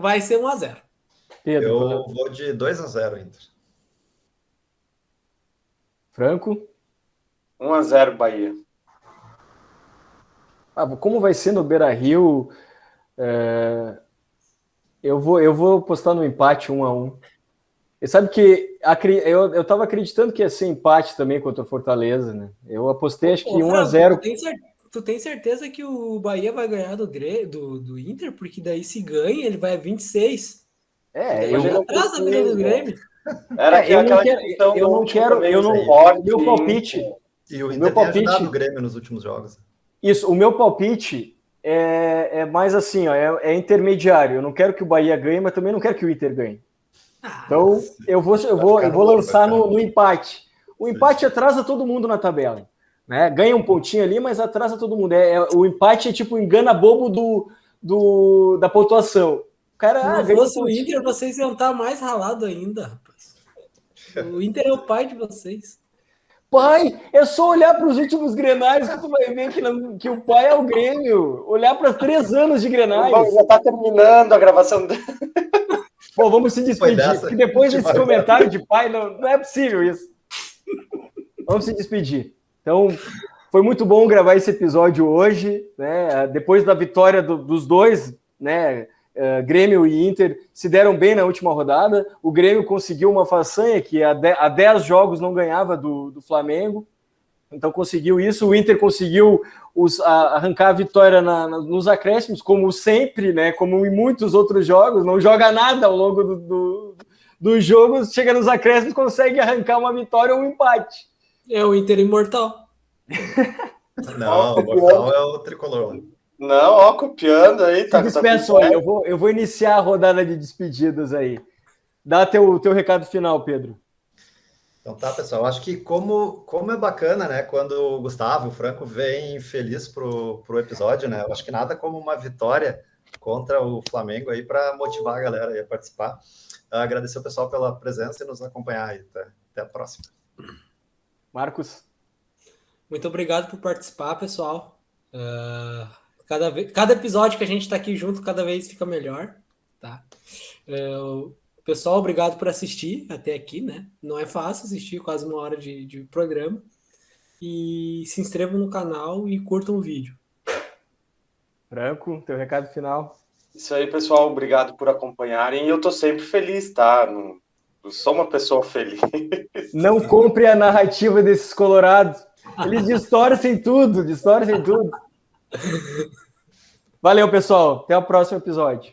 vai ser 1-0. Pedro, eu vou de 2-0, Inter. Franco? 1-0 Bahia. Como vai ser no Beira-Rio, eu vou apostar no empate 1-1. E sabe que eu estava acreditando que ia ser empate também contra o Fortaleza, né? Eu apostei, acho que 1-0. Tu tem certeza que o Bahia vai ganhar do Inter? Porque daí se ganha, ele vai a 26. Eu atrás da vida do Grêmio. Meu palpite. E o Inter tem ajudado o Grêmio nos últimos jogos. Isso, o meu palpite é mais assim, é intermediário. Eu não quero que o Bahia ganhe, mas também não quero que o Inter ganhe. Então, eu vou lançar no empate. O empate atrasa todo mundo na tabela. Né? Ganha um pontinho ali, mas atrasa todo mundo. O empate é tipo engana bobo da pontuação. O cara, se fosse o Inter, vocês iam estar mais ralado ainda, rapaz. O Inter é o pai de vocês. Pai, é só olhar para os últimos Grenais que tu vai ver que o pai é o Grêmio. Olhar para 3 anos de Grenais. Já está terminando a gravação. Pô, vamos se despedir, porque depois desse comentário de pai, não é possível isso. Vamos se despedir. Então, foi muito bom gravar esse episódio hoje, né? Depois da vitória dos dois, né? Grêmio e Inter se deram bem na última rodada. O Grêmio conseguiu uma façanha que há 10 jogos não ganhava do Flamengo. Então conseguiu isso. O Inter conseguiu arrancar a vitória nos acréscimos, como sempre, né? Como em muitos outros jogos. Não joga nada ao longo dos jogos. Chega nos acréscimos, consegue arrancar uma vitória ou um empate. É o Inter imortal. Não, o mortal é o tricolor. Não, copiando aí. Tá, despeço aí. Eu vou iniciar a rodada de despedidas aí. Dá teu recado final, Pedro. Então tá, pessoal, acho que como é bacana, né, quando o Gustavo, o Franco, vem feliz pro episódio, né, eu acho que nada como uma vitória contra o Flamengo aí para motivar a galera aí a participar. Agradecer o pessoal pela presença e nos acompanhar aí. Até a próxima. Marcos? Muito obrigado por participar, pessoal. Cada episódio que a gente está aqui junto, cada vez fica melhor, tá? Pessoal, obrigado por assistir até aqui, né? Não é fácil assistir, quase 1 hora de programa. E se inscrevam no canal e curtam o vídeo. Franco, teu recado final. Isso aí, pessoal. Obrigado por acompanharem. E eu tô sempre feliz, tá? Eu sou uma pessoa feliz. Não compre a narrativa desses colorados. Eles distorcem tudo. Valeu, pessoal. Até o próximo episódio.